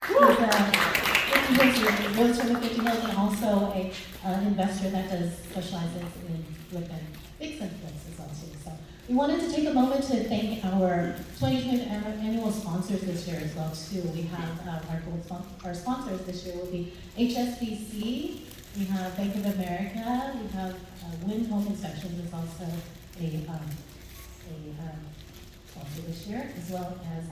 He's a realtor with 50 Hills and also an investor that specializes in flipping fix and flips as well too. So we wanted to take a moment to thank our 2020 annual sponsors this year as well too. We have our sponsors this year will be HSBC, we have Bank of America, we have Wind Home Inspections is also a sponsor this year, as well as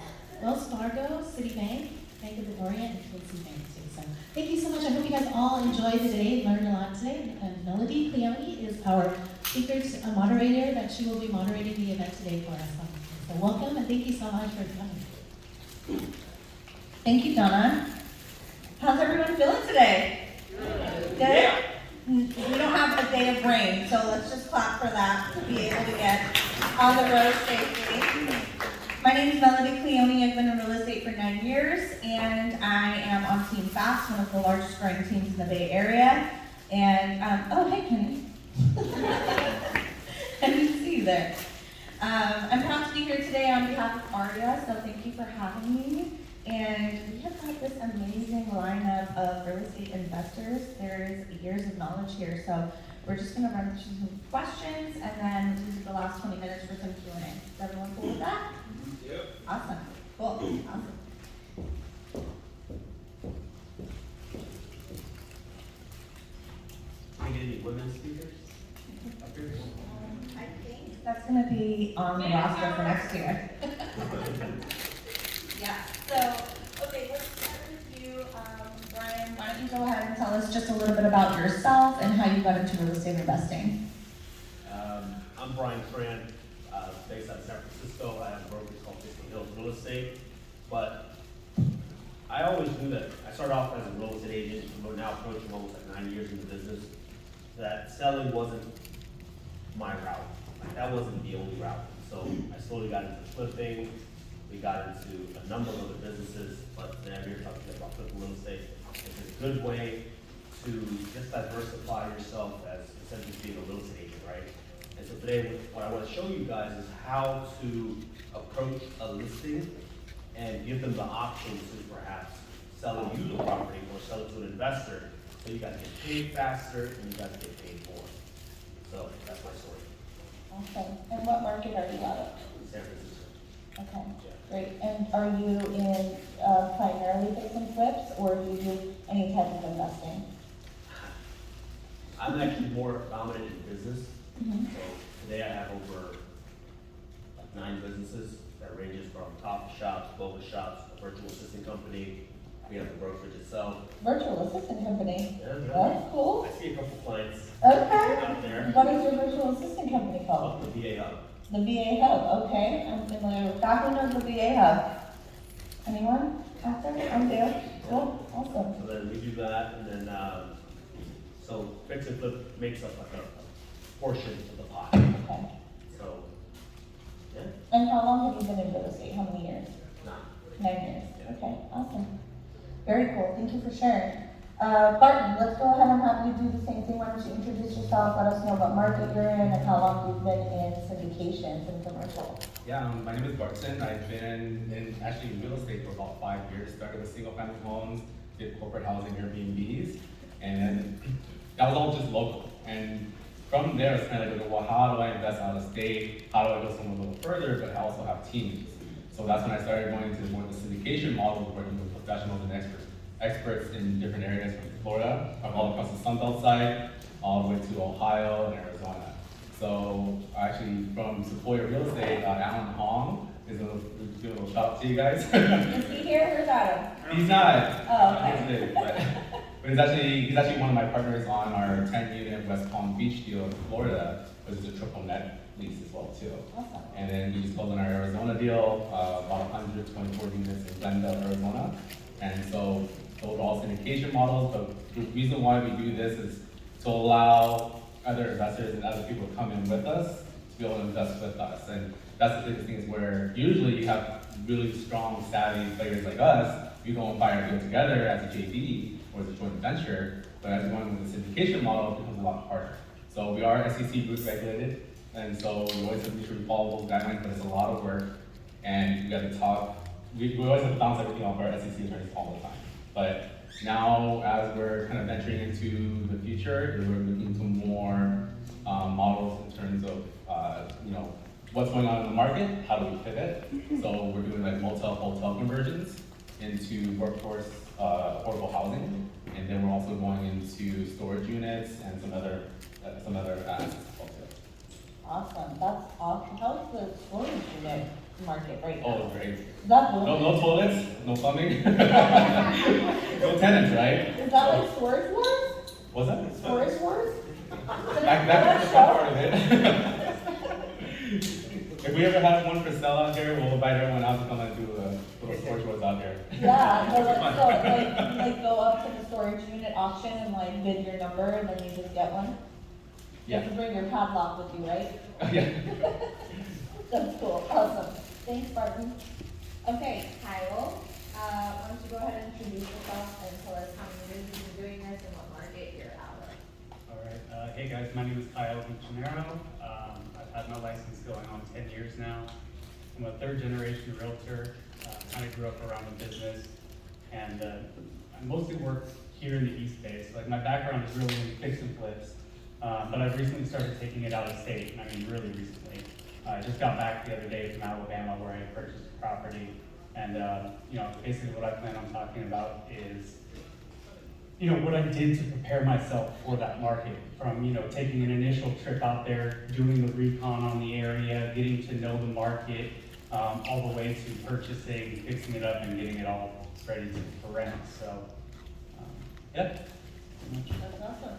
Wells Fargo, Citibank, Bank of the Orient, and Quincy Bank too. So thank you so much. I hope you guys all enjoyed the day, learned a lot today. And Melody Cleone is our speakers moderator, that she will be moderating the event today for us. So welcome and thank you so much for coming. Thank you, Donna. How's everyone feeling today? Good? We don't have a day of rain, so let's just clap for that to be able to get on the road safely. My name is Melody Cleone. I've been in real estate for 9 years, and I am on Team Fast, one of the largest growing teams in the Bay Area. And, oh, hey, Kenny. I didn't see you there. I'm proud to be here today on behalf of ARIA, so thank you for having me. And we have got this amazing lineup of real estate investors. There is years of knowledge here, so we're just going to run through some questions, and then use the last 20 minutes for some Q&A. Is everyone cool with that? Yep. Awesome. Cool. Awesome. Any women speakers? I think that's going to be on the roster for next year. Yeah. So, okay, let's start with you, Brian. Why don't you go ahead and tell us just a little bit about yourself and how you got into real estate investing? I'm Brian Tran, based out of San Francisco. I have a brokerage called 50 Hills Real Estate. But I always knew that I started off as a real estate agent, but now approaching almost like 9 years in the business, that selling wasn't my route. Like, that wasn't the only route. So I slowly got into flipping. We got into a number of other businesses, but today I'm here talking about flipping real estate. It's a good way to just diversify yourself as essentially being a real estate agent, right? And so today, what I want to show you guys is how to approach a listing and give them the option to perhaps sell you the property or sell it to an investor. So you guys get paid faster and you guys get paid more. So that's my story. Awesome. And what market are you out of? San Francisco. Okay, Yeah. great. And are you in primarily fix and flips, or do you do any type of investing? I'm actually more dominant in business. Mm-hmm. So today I have over like 9 businesses that ranges from coffee shops, boba shops, a virtual assistant company. We have the brokerage itself. Virtual assistant company. Yeah, That's cool. I see a couple clients Okay. out there. What is your virtual assistant company called? The VA Hub. The VA Hub. Okay, I'm familiar with that. Who knows the VA Hub? Anyone out there? I'm there. Cool. Awesome. So then we do that, and then so fix and flip makes up like a portion of the pie. Okay. So yeah, And how long have you been in real estate? How many years? 9. 9 years. Okay, awesome. Very cool. Thank you for sharing. Barton, let's go ahead and have you do the same thing. Why don't you introduce yourself, let us know what market you're in, and how long you've been in syndications and commercial. Yeah, my name is Barton. I've been in real estate for about 5 years. Started with single family homes, did corporate housing, Airbnbs, and that was all just local. And from there, it's kind of like, well, how do I invest out of state? How do I go somewhere a little further, but I also have teams? So that's when I started going into more of the syndication model, working with professionals and experts in different areas from Florida, all across the Sunbelt side, all the way to Ohio and Arizona. So actually, from Sequoia Real Estate, Alan Hong is going to give a little shout out to you guys. Is he here? Where's Adam? He's not. Oh, okay. But he's actually one of my partners on our 10-unit West Palm Beach deal in Florida, which is a triple net lease as well too. Awesome. And then we just closed on our Arizona deal, about 124 units in Glendale, Arizona. And so those are all syndication models, but the reason why we do this is to allow other investors and other people to come in with us to be able to invest with us. And that's the biggest thing is where usually you have really strong, savvy players like us, you go and buy our deal together as a JV or as a joint venture, but as going with the syndication model, it becomes a lot harder. So we are SEC group regulated, and so we always have to make sure we follow those guidelines, but it's a lot of work, and we got to talk we always have to bounce everything off our SEC attorneys all the time. But now, as we're kind of venturing into the future, we're looking into more models in terms of, what's going on in the market, how do we pivot? So we're doing like motel-hotel conversions into workforce affordable housing, and then we're also going into storage units and some other assets also. Awesome, that's awesome. How's the storage unit market right now? Oh, great. Is that booming? No toilets, no plumbing, no tenants, right? Is that like Storage Wars? What's that? Storage Wars? That's part of it. If we ever have one for sale out here, we'll invite everyone out to come and do a little storage wars out there. Yeah, so let's go, like go up to the storage unit auction and like bid your number and then you just get one. You have Yeah. to bring your padlock with you, right? Yeah. That's cool, awesome. Thanks, Barton. Okay, Kyle, why don't you go ahead and introduce yourself and tell us how many years you've been doing this and what market you're out of? All right, hey guys, my name is Kyle Buchanero. I've had my license going on 10 years now. I'm a third generation realtor, kind of grew up around the business, and I mostly work here in the East Bay. So like my background is really in fix and flips, but I've recently started taking it out of state, and I mean really recently. I just got back the other day from Alabama where I purchased a property, and basically what I plan on talking about is what I did to prepare myself for that market, from, taking an initial trip out there, doing the recon on the area, getting to know the market, all the way to purchasing, fixing it up, and getting it all ready for rent. So, yep. pretty much. that's awesome.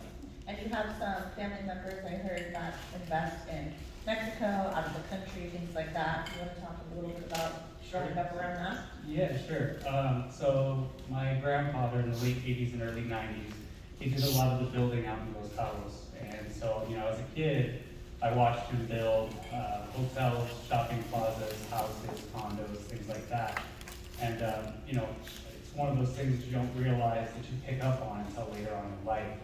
And you have some family members, I heard, that invest in Mexico, out of the country, things like that. You want to talk a little bit about growing up around that? Yeah, sure. So my grandfather in the late 80s and early 90s, he did a lot of the building out in Los Cabos. And so, as a kid, I watched him build hotels, shopping plazas, houses, condos, things like that. And, it's one of those things that you don't realize that you pick up on until later on in life.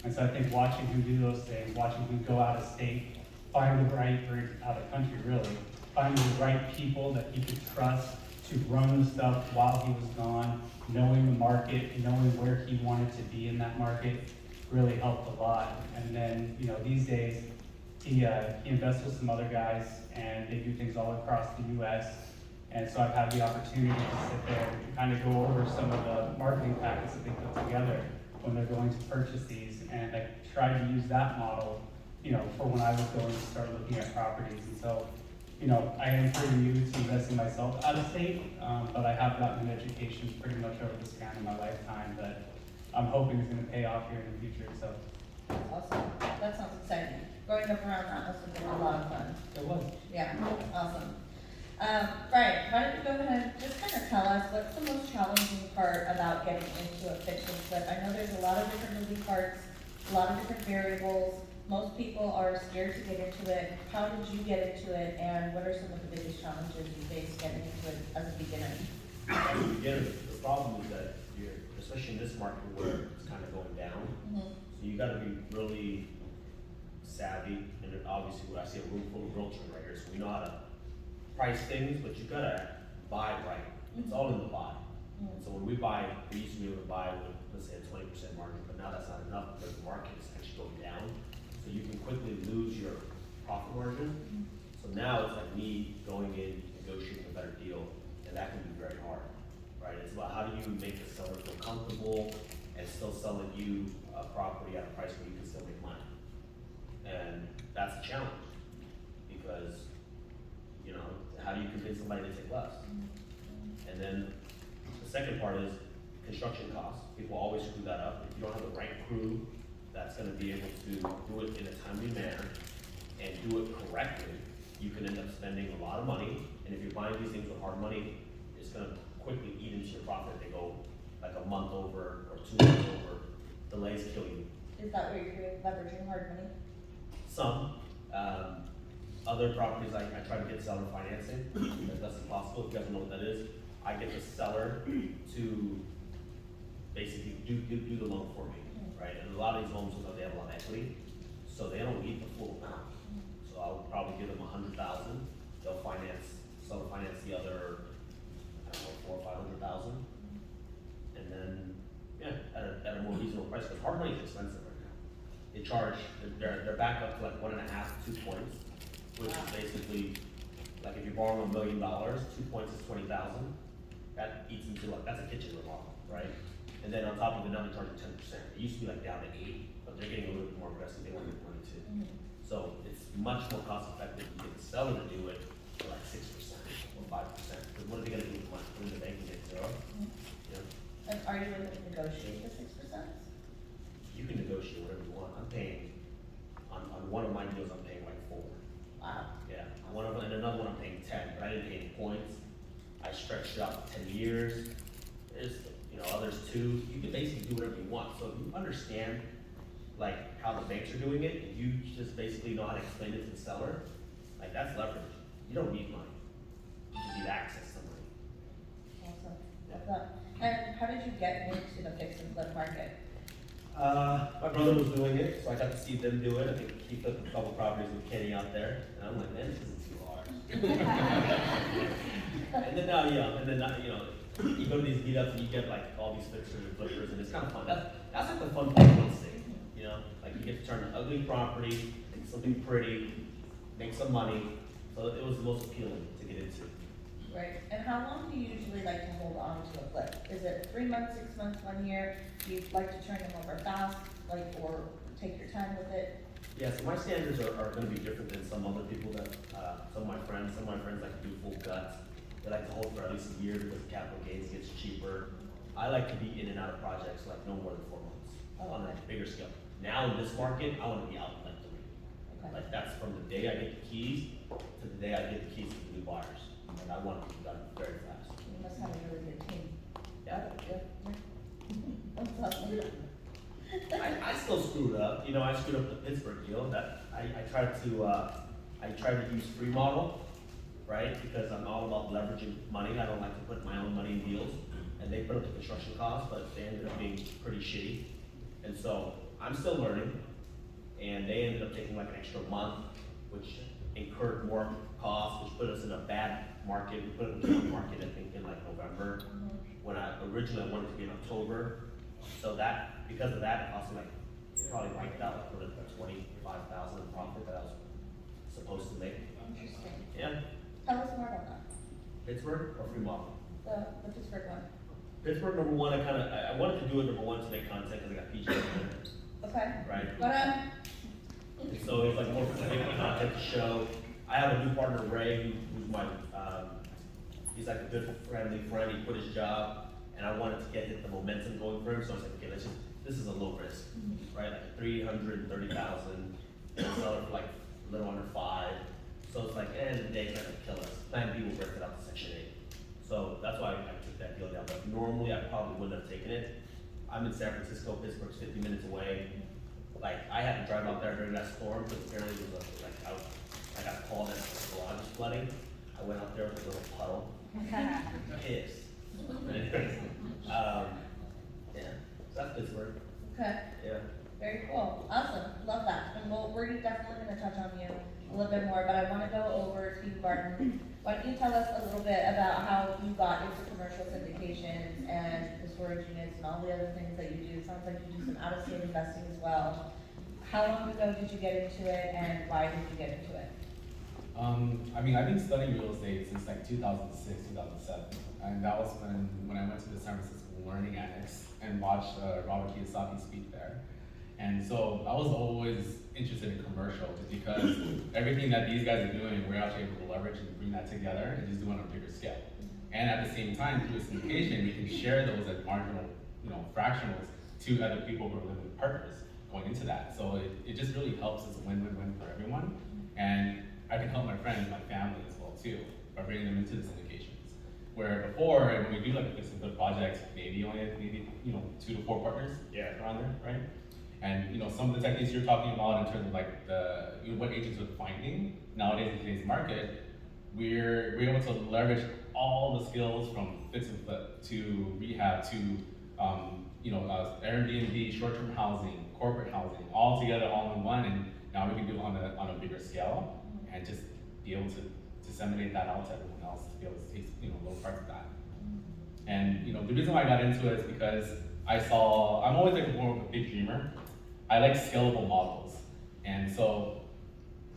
And so I think watching him do those things, watching him go out of state, find the right, or out of country really, find the right people that he could trust to run the stuff while he was gone, knowing the market, knowing where he wanted to be in that market, really helped a lot. And then, these days, he invests with some other guys, and they do things all across the U.S. And so I've had the opportunity to sit there and kind of go over some of the marketing packets that they put together when they're going to purchase these. And I tried to use that model, for when I was going to start looking at properties. And so, I am pretty new to investing myself out of state, but I have gotten an education pretty much over the span of my lifetime that I'm hoping is going to pay off here in the future. So Awesome, that sounds exciting. Growing up around that must have been a lot of fun. it was. Yeah, awesome. Brian, why don't you go ahead and just kind of tell us what's the most challenging part about getting into a fix and flip? I know there's a lot of different moving parts, a lot of different variables. Most people are scared to get into it. How did you get into it, and what are some of the biggest challenges you face getting into it as a beginner? As a beginner, the problem is that especially in this market where it's kind of going down, Mhm. so you gotta be really savvy, and then obviously, I see a room full of realtors right here, so we know how to price things, but you gotta buy right. It's all in the buy. Mhm. So when we buy, we used to be able to buy with, let's say, a 20% margin, but now that's not enough because the market is actually going down. So you can quickly lose your profit margin. So now it's like me going in, negotiating a better deal, and that can be very hard, right? It's about how do you make the seller feel comfortable and still selling you a property at a price where you can still make money. And that's a challenge, because, how do you convince somebody to take less? And then the second part is construction costs. People always screw that up. If you don't have the right crew that's gonna be able to do it in a timely manner and do it correctly, you can end up spending a lot of money. And if you're buying these things with hard money, it's gonna quickly eat into your profit. They go like a month over or 2 months over. Delays kill you. Is that where you're doing leveraging hard money? Some, other properties, I try to get seller financing, if that's possible. If you guys know what that is, I get the seller to basically do the loan for me, right? And a lot of these homes, they have a lot of equity, so they don't need the full amount. So I'll probably give them $100,000, they'll seller finance the other, I don't know, 400,000. And then, yeah, at a more reasonable price, because hard money is expensive right now. They charge, they're back up to like 1.5, 2 points, which is basically, like if you're borrowing $1 million, 2 points is 20,000. That eats into like, that's a kitchen remodel, right? And then on top of it, now they're charging 10%. It used to be like down to 8, but they're getting a little bit more aggressive, they want to get 22. So it's much more cost effective to get the seller to do it for like 6% or 5%. Because what are they gonna do with the money? Put it in the bank and get 0? You know, And are you able to negotiate the 6%? you can negotiate whatever you want. I'm paying, on one of my deals, I'm paying like 4. Wow. Yeah, one of them, and another one I'm paying 10, but I didn't pay any points. I stretched it out to 10 years. There's, you know, others too. You can basically do whatever you want. So if you understand like how the banks are doing it, and you just basically know how to explain it to the seller, like that's leverage. You don't need money. You just need access to money. Awesome. Love that. And how did you get into the fix and flip market? My brother was doing it, so I got to see them do it. I think he flipped a couple properties with Kenny out there, and I'm like, man, this isn't too hard. And then now, you know, you go to these meetups and you get like all these fixers and flippers, and it's kind of fun. That's like the fun part of real estate, you know? Like you get to turn an ugly property into something pretty, make some money. So it was the most appealing to get into. Right. And how long do you usually like to hold on to a flip? Is it 3 months, 6 months, 1 year? Do you like to turn them over fast, like, or take your time with it? Yeah, so my standards are gonna be different than some other people that, some of my friends like to do full guts. They like to hold for at least a year because capital gains gets cheaper. I like to be in and out of projects like no more than 4 months on a bigger scale. Now in this market, I wanna be out in like 3. Okay. Like that's from the day I get the keys to the day I get the keys to the new buyers. And I want it to be done very fast. You must have a really good team. Yeah. What's up? I still screwed up. You know, I screwed up the Pittsburgh deal. That I tried to use free model, right? Because I'm all about leveraging money. I don't like to put my own money in deals. And they put up the construction costs, but they ended up being pretty shitty. And so I'm still learning. And they ended up taking like an extra month, which incurred more costs, which put us in a bad market. We put it into the market, I think, in like November, when I originally wanted to be in October. So that, because of that, it cost me like, it probably wiped out like $25,000 in profit that I was supposed to make. Interesting. Yeah, Tell us more about that. Pittsburgh or Fremont? The Pittsburgh one. Pittsburgh, number one, I wanted to do it number one to make content because I got PGA in there, Okay. right? But, And so it was like more for making content to show. I have a new partner, Ray, who's my, he's like a good friendly friend. He quit his job, and I wanted to get the momentum going for him. So I was like, okay, this is a low risk, right? Like 330,000, sell it for like a little under 5. So it's like, at the end of the day, it's not gonna kill us. Plan B will rent it out to Section 8. So that's why I took that deal down. But normally I probably wouldn't have taken it. I'm in San Francisco, Pittsburgh's 50 minutes away. Like, I had to drive out there during that storm, because apparently it was I got called that the garage was flooding. I went out there with a little puddle, pissed. Yeah, so that's Pittsburgh, okay. yeah. Very cool. Awesome. Love that. And we're definitely going to touch on you a little bit more, but I want to go over to you, Barton. Why don't you tell us a little bit about how you got into commercial syndications and the storage units and all the other things that you do? It sounds like you do some out-of-state investing as well. How long ago did you get into it, and why did you get into it? I mean, I've been studying real estate since like 2006, 2007. And that was when I went to the San Francisco Learning Annex and watched Robert Kiyosaki speak there. And so I was always interested in commercial just because everything that these guys are doing, we're actually able to leverage and bring that together and just do it on a bigger scale. And at the same time, through syndication, we can share those at marginal, fractionals to other people who are limited partners going into that. So it just really helps as a win-win-win for everyone. And I can help my friends, my family as well too, by bringing them into the syndications. Where before, when we do like a fix and flip project, maybe only have 2 to 4 partners around there, right? And some of the techniques you're talking about in terms of like what agents are finding nowadays in today's market, we're able to leverage all the skills from fix and flip to rehab to Airbnb, short-term housing, corporate housing, all together, all in one, and now we can do it on a bigger scale and just be able to disseminate that out to everyone else to be able to take little parts of that. And the reason why I got into it is because I'm always like more of a big dreamer. I like scalable models. And so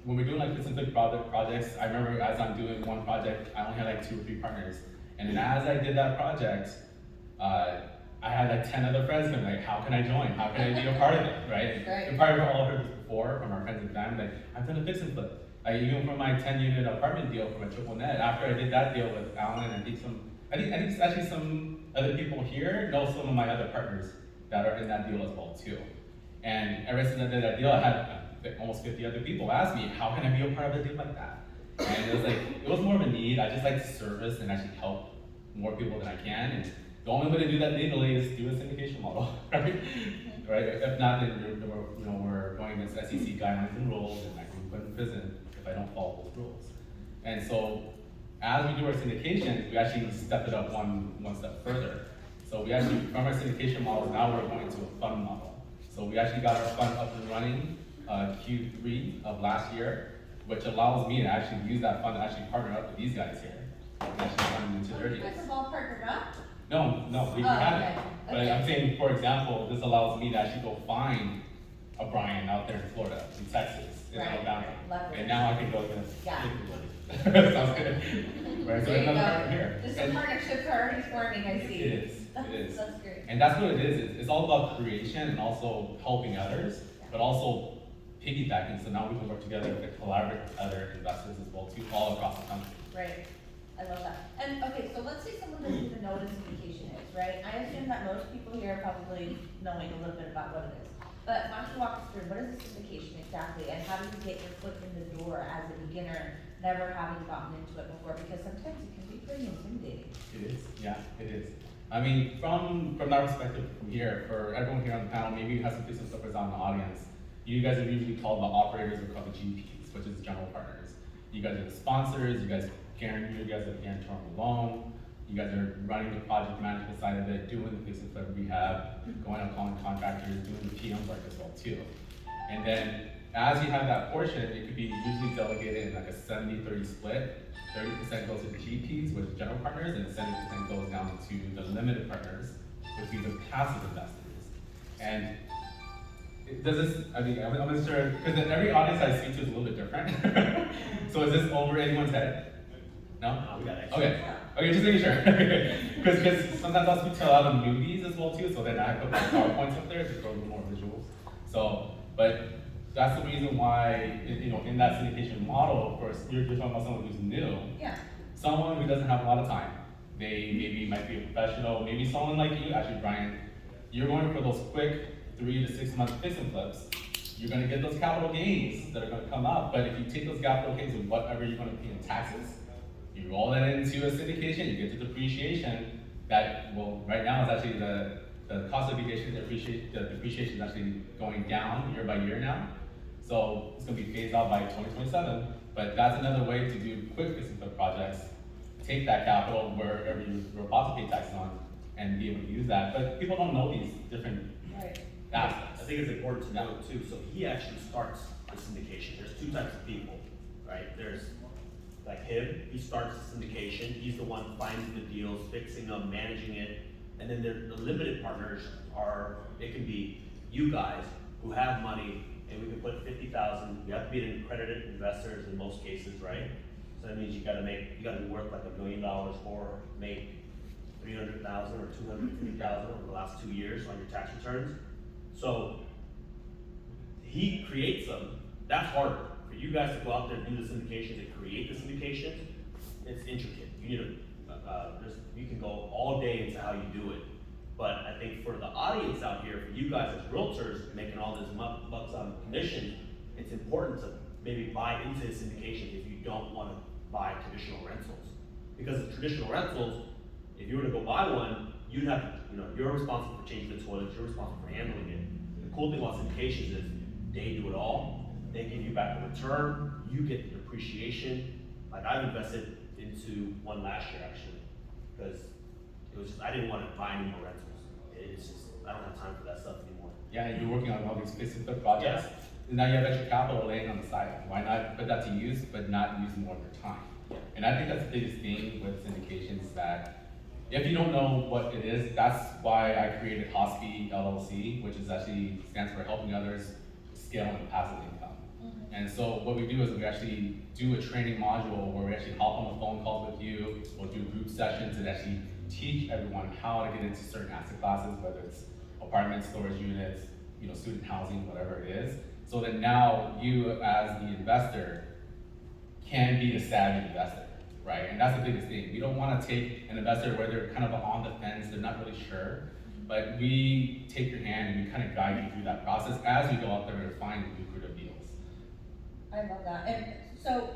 when we're doing like fix and flip projects, I remember as I'm doing one project, I only had like 2 or 3 partners. And then as I did that project, I had like 10 other friends and like, how can I join? How can I be a part of it, right? Right. You probably all heard this before from our friends and family, like, I've done a fix and flip. Even from my 10-unit apartment deal from a triple net, after I did that deal with Alan, and I think actually some other people here know some of my other partners that are in that deal as well too. And ever since I did that deal, I had almost 50 other people ask me, how can I be a part of a deal like that? And it was more of a need. I just like to service and actually help more people than I can. And the only way to do that legally is do a syndication model, right? Right? If not, then we're going against SEC guidelines and rules, and I can be put in prison if I don't follow those rules. And so, as we do our syndications, we actually step it up one step further. So we actually, from our syndication models, now we're going to a fund model. So we actually got our fund up and running Q3 of last year, which allows me to actually use that fund to actually partner up with these guys here. And actually fund them into their You deals. guys have all partnered up? No, we Oh, haven't. okay. But Okay. I'm saying, for example, this allows me to actually go find a Brian out there in Florida, in Texas, in Right, Alabama. leverage. And now I can go against Yeah. everybody. Sounds good. Right, so There you another go. partner here. There's And some partnerships are already forming, I see. It is, it is. That's great. And that's what it is. It's all about creation and also helping others, but also piggybacking. So now we can work together to collaborate with other investors as well too, all across the country. Right, I love that. And, okay, so let's say someone doesn't even know what a syndication is, right? I assume that most people here are probably knowing a little bit about what it is. But why don't you walk us through, what is a syndication exactly, and how do you get your foot in the door as a beginner, never having gotten into it before? Because sometimes it can be pretty intimidating. It is, yeah, it is. I mean, from our perspective from here, for everyone here on the panel, maybe you have some business flippers out in the audience. You guys are usually called the operators or called the GPs, which is general partners. You guys are the sponsors, you guys are the guarantor on the loan, you guys are running the project management side of it, doing the fix and flip rehab, going out calling contractors, doing the PM work as well too. And then as you have that portion, it could be usually delegated in like a 70-30 split. 30% goes to the GPs, with general partners, and 70% goes down to the limited partners, which would be the passive investors. And does this, I'm not sure, because every audience I speak to is a little bit different. So is this over anyone's head? No? We got extra. Okay, just making sure. Because sometimes I'll speak to a lot of newbies as well too, so then I put my PowerPoints up there to throw a little more visuals. So, but that's the reason why, in that syndication model, of course, you're talking about someone who's new. Yeah. Someone who doesn't have a lot of time. They maybe might be a professional, maybe someone like you, actually Brian, you're going for those quick 3 to 6 month fix and flips. You're gonna get those capital gains that are gonna come up, but if you take those capital gains and whatever you're gonna pay in taxes, you roll that into a syndication, you get the depreciation that, well, right now is actually the cost of depreciation, the depreciation is actually going down year by year now. So it's gonna be phased out by 2027, but that's another way to do quick fix and flip projects. Take that capital wherever you're about to pay taxes on and be able to use that. But people don't know these different Right. I aspects. think it's important to note too, so he actually starts the syndication. There's 2 types of people, right? There's like him, he starts the syndication, he's the one finding the deals, fixing them, managing it. And then the limited partners it can be you guys who have money, and we can put 50,000, you have to be an accredited investors in most cases, right? So that means you gotta be worth like $1 million or make 300,000 or 250,000 over the last 2 years on your tax returns. So he creates them. That's harder for you guys to go out there and do the syndications and create the syndications. It's intricate. You need to. You can go all day into how you do it. But I think for the audience out here, for you guys as realtors making all this bucks on commission, it's important to maybe buy into the syndication if you don't want to buy traditional rentals. Because the traditional rentals, if you were to go buy one, you'd have to, you're responsible for changing the toilets, you're responsible for handling it. The cool thing about syndications is they do it all. They give you back a return, you get the depreciation. Like I've invested into one last year actually, because it was just, I didn't want to buy any more rentals. It's just, I don't have time for that stuff anymore. Yeah, and you're working on all these fix and flip projects. And now you have extra capital laying on the side. Why not put that to use, but not use more of your time? And I think that's the biggest thing with syndications, that if you don't know what it is, that's why I created Hospi LLC, which is actually stands for Helping Others Scale and Passive Income. And so what we do is we actually do a training module where we actually hop on the phone calls with you. We'll do group sessions and actually teach everyone how to get into certain asset classes, whether it's apartments, storage units, student housing, whatever it is. So that now you as the investor can be a savvy investor, right? And that's the biggest thing. We don't want to take an investor where they're kind of on the fence, they're not really sure, but we take your hand and we kind of guide you through that process as we go out there to find lucrative deals. I love that. And so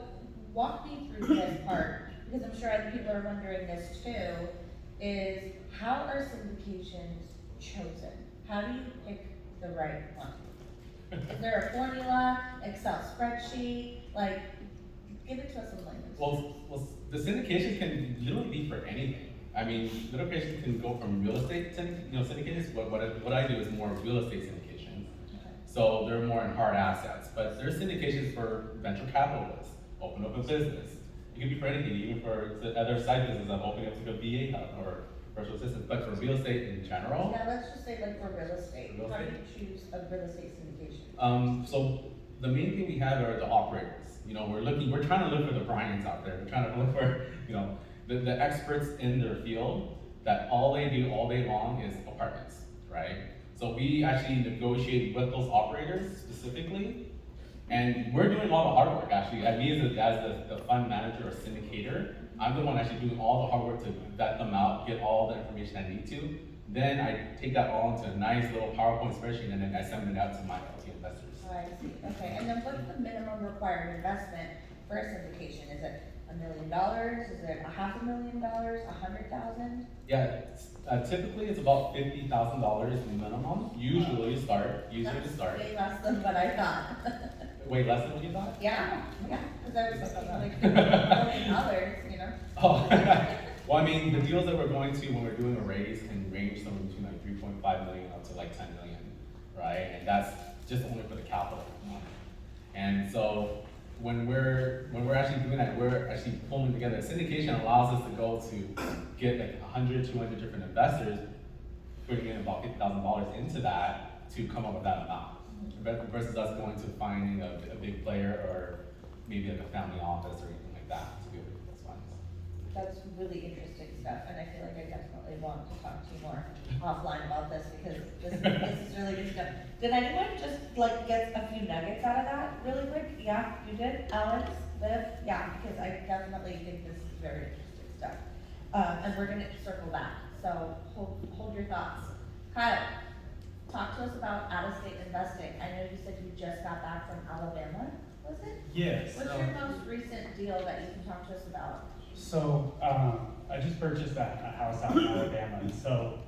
walk me through this part, because I'm sure other people are wondering this too, is how are syndications chosen? How do you pick the right one? Is there a formula, Excel spreadsheet? Like, give it to us in language. Well, the syndication can literally be for anything. I mean, syndication can go from real estate, syndications. What I do is more real estate syndications. Okay. So they're more in hard assets, but there's syndications for venture capitalists, open up a business. It can be for anything, even for the other side businesses of opening up like a VA hub or virtual assistants, but for real estate in general. Yeah, let's just say like for real estate. Real How do estate? you choose a real estate syndication? So the main thing we have are the operators. We're trying to look for the Bryans out there. We're trying to look for, the experts in their field that all they do all day long is apartments, right? So we actually negotiate with those operators specifically, and we're doing all the hard work actually. Me as the fund manager or syndicator, I'm the one actually doing all the hard work to vet them out, get all the information I need to. Then I take that all into a nice little PowerPoint spreadsheet, and then I send it out to my LP investors. Oh, I see, okay, and then what's the minimum required investment for a syndication? Is it $1 million? Is it $500,000, $100,000? Yeah, typically it's about $50,000 minimum, usually to start. That's way less than what I thought. Way less than what you thought? Yeah, because I was thinking like $50,000, Oh, well, I mean, the deals that we're going to when we're doing a raise can range somewhere between like 3.5 million up to like 10 million, right? And that's just only for the capital. And so when we're actually doing that, we're actually pulling together. Syndication allows us to go to get like 100, 200 different investors, putting in about $50,000 into that to come up with that amount. Versus us going to finding a big player or maybe like a family office or anything like that to be able to get those funds. That's really interesting stuff, and I feel like I definitely want to talk to you more offline about this, because this is really good stuff. Did anyone just like get a few nuggets out of that really quick? Yeah, you did? Alex, Liv? Yeah, because I definitely think this is very interesting stuff. And we're gonna circle back, so hold your thoughts. Kyle, talk to us about out-of-state investing. I know you said you just got back from Alabama, was it? Yes. What's your most recent deal that you can talk to us about? So, I just purchased a house out in Alabama, and so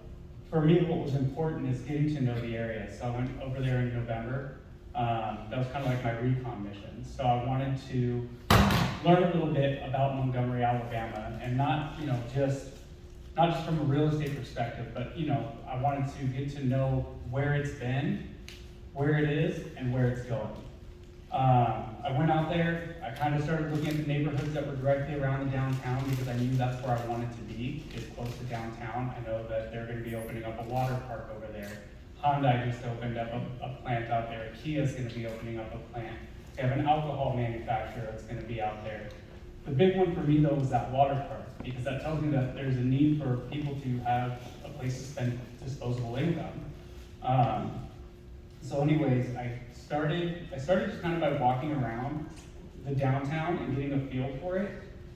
for me, what was important is getting to know the area. So I went over there in November. That was kind of like my recon mission. So I wanted to learn a little bit about Montgomery, Alabama, and not just from a real estate perspective, but I wanted to get to know where it's been, where it is, and where it's going. I went out there, I kind of started looking at the neighborhoods that were directly around the downtown because I knew that's where I wanted to be, is close to downtown. I know that they're going to be opening up a water park over there. Hyundai just opened up a plant out there. Kia's going to be opening up a plant. They have an alcohol manufacturer that's going to be out there. The big one for me though was that water park, because that tells me that there's a need for people to have a place to spend disposable income. So anyways, I started just kind of by walking around the downtown and getting a feel for it,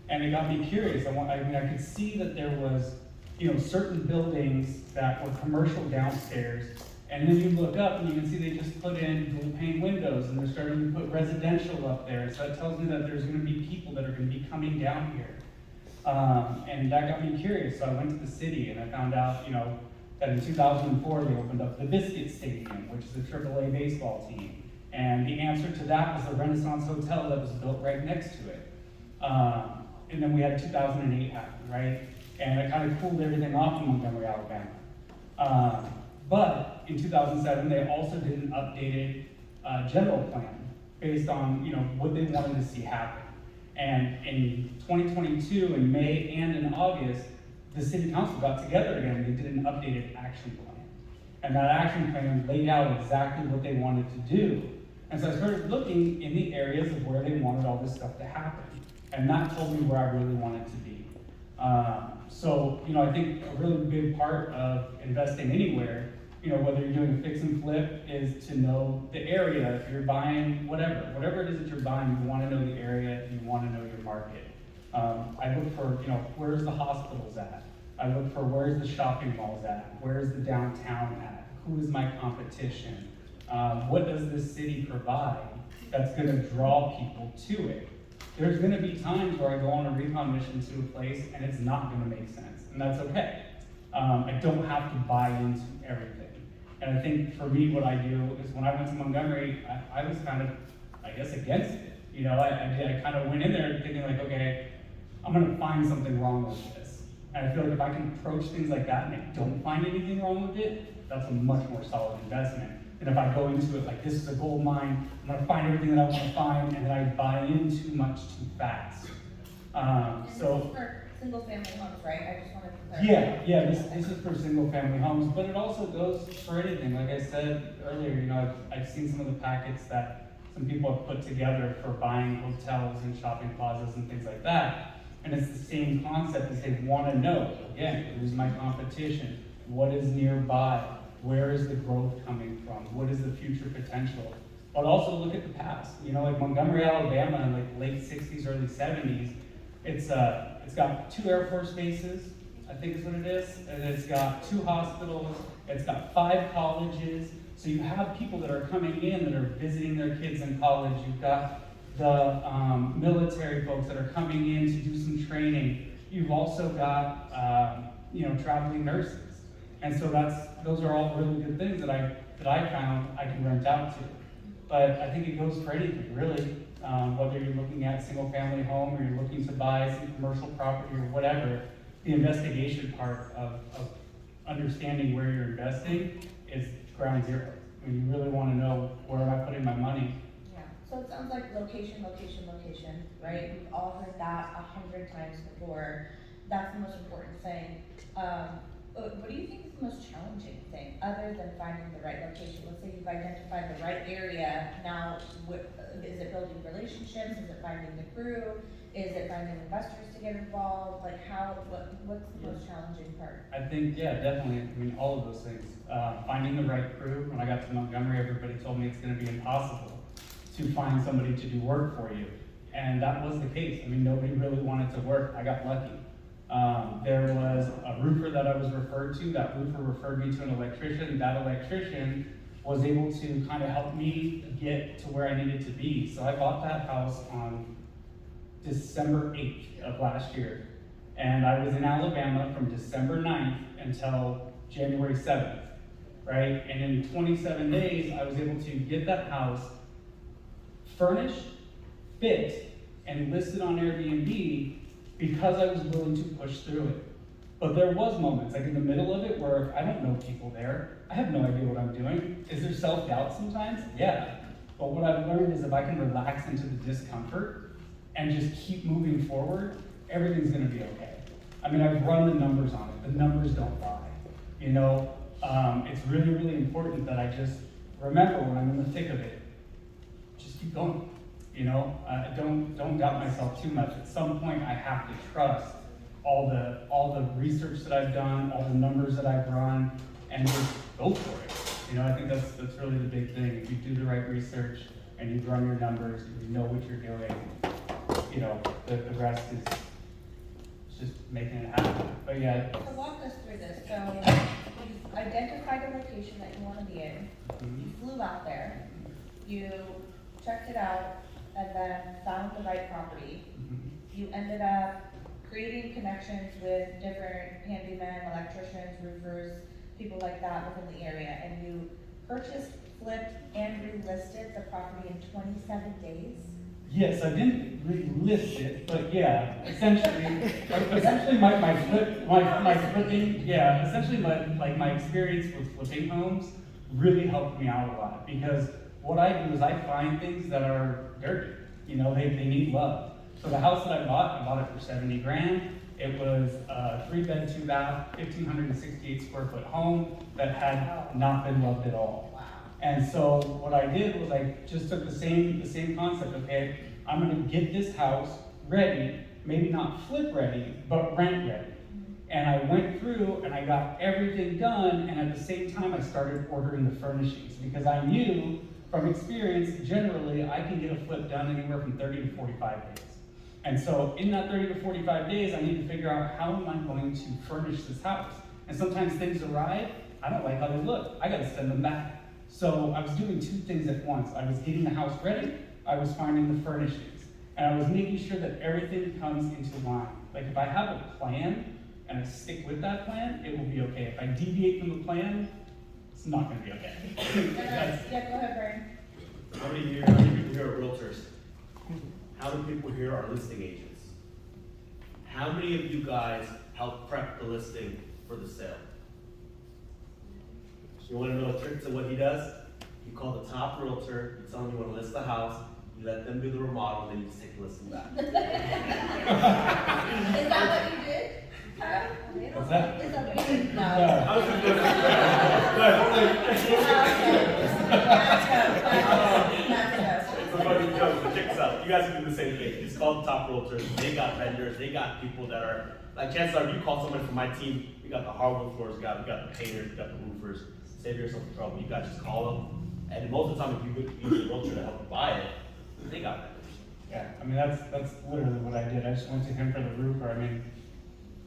and it got me curious. I could see that there was, certain buildings that were commercial downstairs, and then you look up and you can see they just put in dual pane windows, and they're starting to put residential up there. So it tells me that there's going to be people that are going to be coming down here, and that got me curious. So I went to the city and I found out, that in 2004 they opened up the Biscuit Stadium, which is a AAA baseball team. And the answer to that was the Renaissance Hotel that was built right next to it. And then we had 2008 happen, right? And it kind of cooled everything off in Montgomery, Alabama. But in 2007, they also did an updated general plan based on what they wanted to see happen. And in 2022, in May and in August, the city council got together again and they did an updated action plan. And that action plan laid out exactly what they wanted to do. And so I started looking in the areas of where they wanted all this stuff to happen. And that told me where I really wanted to be. So, you know, I think a really big part of investing anywhere, you know, whether you're doing a fix and flip, is to know the area. If you're buying whatever it is that you're buying, you want to know the area, you want to know your market. I look for, you know, where's the hospitals at? I look for where's the shopping malls at? Where's the downtown at? Who is my competition? What does this city provide that's going to draw people to it? There's going to be times where I go on a recon mission to a place and it's not going to make sense, and that's okay. I don't have to buy into everything. And I think for me, what I do is when I went to Montgomery, I was kind of, I guess, against it. You know, I kind of went in there thinking like, okay, I'm going to find something wrong with this. And I feel like if I can approach things like that and I don't find anything wrong with it, that's a much more solid investment. And if I go into it like this is a gold mine, I'm going to find everything that I want to find, and then I buy in too much too fast. And this is for single family homes, right? I just wanted to clarify. Yeah, this is for single family homes, but it also goes for anything. Like I said earlier, you know, I've seen some of the packets that some people have put together for buying hotels and shopping plazas and things like that. And it's the same concept as they want to know, again, who's my competition? What is nearby? Where is the growth coming from? What is the future potential? But also look at the past. You know, like Montgomery, Alabama in like late 60s, early 70s, it's got 2 Air Force bases, I think is what it is, and it's got 2 hospitals, it's got 5 colleges. So you have people that are coming in that are visiting their kids in college. You've got the military folks that are coming in to do some training. You've also got you know, traveling nurses. And so those are all really good things that I found I can rent out to. But I think it goes for anything, really. Whether you're looking at single family home or you're looking to buy some commercial property or whatever, the investigation part of understanding where you're investing is ground zero. I mean, you really want to know where am I putting my money. Yeah, so it sounds like location, right? We've all heard that 100 times before. That's the most important thing. What do you think is the most challenging thing, other than finding the right location? Let's say you've identified the right area, now is it building relationships, is it finding the crew, is it finding investors to get involved? Like what's the most challenging part? I think, yeah, definitely, I mean, all of those things. Finding the right crew. When I got to Montgomery, everybody told me it's going to be impossible to find somebody to do work for you. And that was the case. I mean, nobody really wanted to work. I got lucky. There was a roofer that I was referred to. That roofer referred me to an electrician. That electrician was able to kind of help me get to where I needed to be. So I bought that house on December 8th of last year. And I was in Alabama from December 9th until January 7th, right? And in 27 days, I was able to get that house furnished, fit, and listed on Airbnb because I was willing to push through it. But there was moments, like in the middle of it, where I don't know people there. I have no idea what I'm doing. Is there self-doubt sometimes? Yeah. But what I've learned is if I can relax into the discomfort and just keep moving forward, everything's gonna be okay. I mean, I've run the numbers on it. The numbers don't lie. You know, it's really, really important that I just remember when I'm in the thick of it, just keep going. You know, don't doubt myself too much. At some point, I have to trust all the research that I've done, all the numbers that I've run, and just go for it. You know, I think that's really the big thing. If you do the right research and you run your numbers, you know what you're doing. You know, the rest is just making it happen. But yeah. So walk us through this. So you identified a location that you want to be in. You flew out there. You checked it out, and then found the right property. You ended up creating connections with different handymen, electricians, roofers, people like that within the area, and you purchased, flipped, and relisted the property in 27 days? Yes, I didn't really list it, but yeah, essentially my flipping, yeah, essentially my experience with flipping homes really helped me out a lot, because what I do is I find things that are dirty, you know, they need love. So the house that I bought it for 70 grand. It was a 3-bed, 2-bath, 1,568 square foot home that had not been loved at all. Wow. And so what I did was I just took the same concept, okay, I'm gonna get this house ready, maybe not flip ready, but rent ready. And I went through and I got everything done, and at the same time I started ordering the furnishings, because I knew from experience, generally, I can get a flip done anywhere from 30 to 45 days. And so in that 30 to 45 days, I need to figure out how am I going to furnish this house. And sometimes things arrive, I don't like how they look, I gotta send them back. So I was doing two things at once. I was getting the house ready, I was finding the furnishings. And I was making sure that everything comes into line. Like if I have a plan and I stick with that plan, it will be okay. If I deviate from the plan, it's not gonna be okay. Yeah, go ahead, Brian. How many people here are realtors? How many people here are listing agents? How many of you guys help prep the listing for the sale? You wanna know a trick to what he does? You call the top realtor, you tell them you wanna list the house, you let them do the remodel, then you just take the listing back. Is that what you did? Kyle? What's that? Is that what you did? No. I was just check this out. You guys can do the same thing. It's called top realtors. They got vendors. They got people that are like, chances are, if you call somebody from my team, we got the hardwood floors guy, we got the painters, we got the roofers. Save yourself the trouble. You guys just call them, and most of the time, if you use a realtor to help you buy it, they got vendors. Yeah, I mean, that's literally what I did. I just went to him for the roofer. I mean,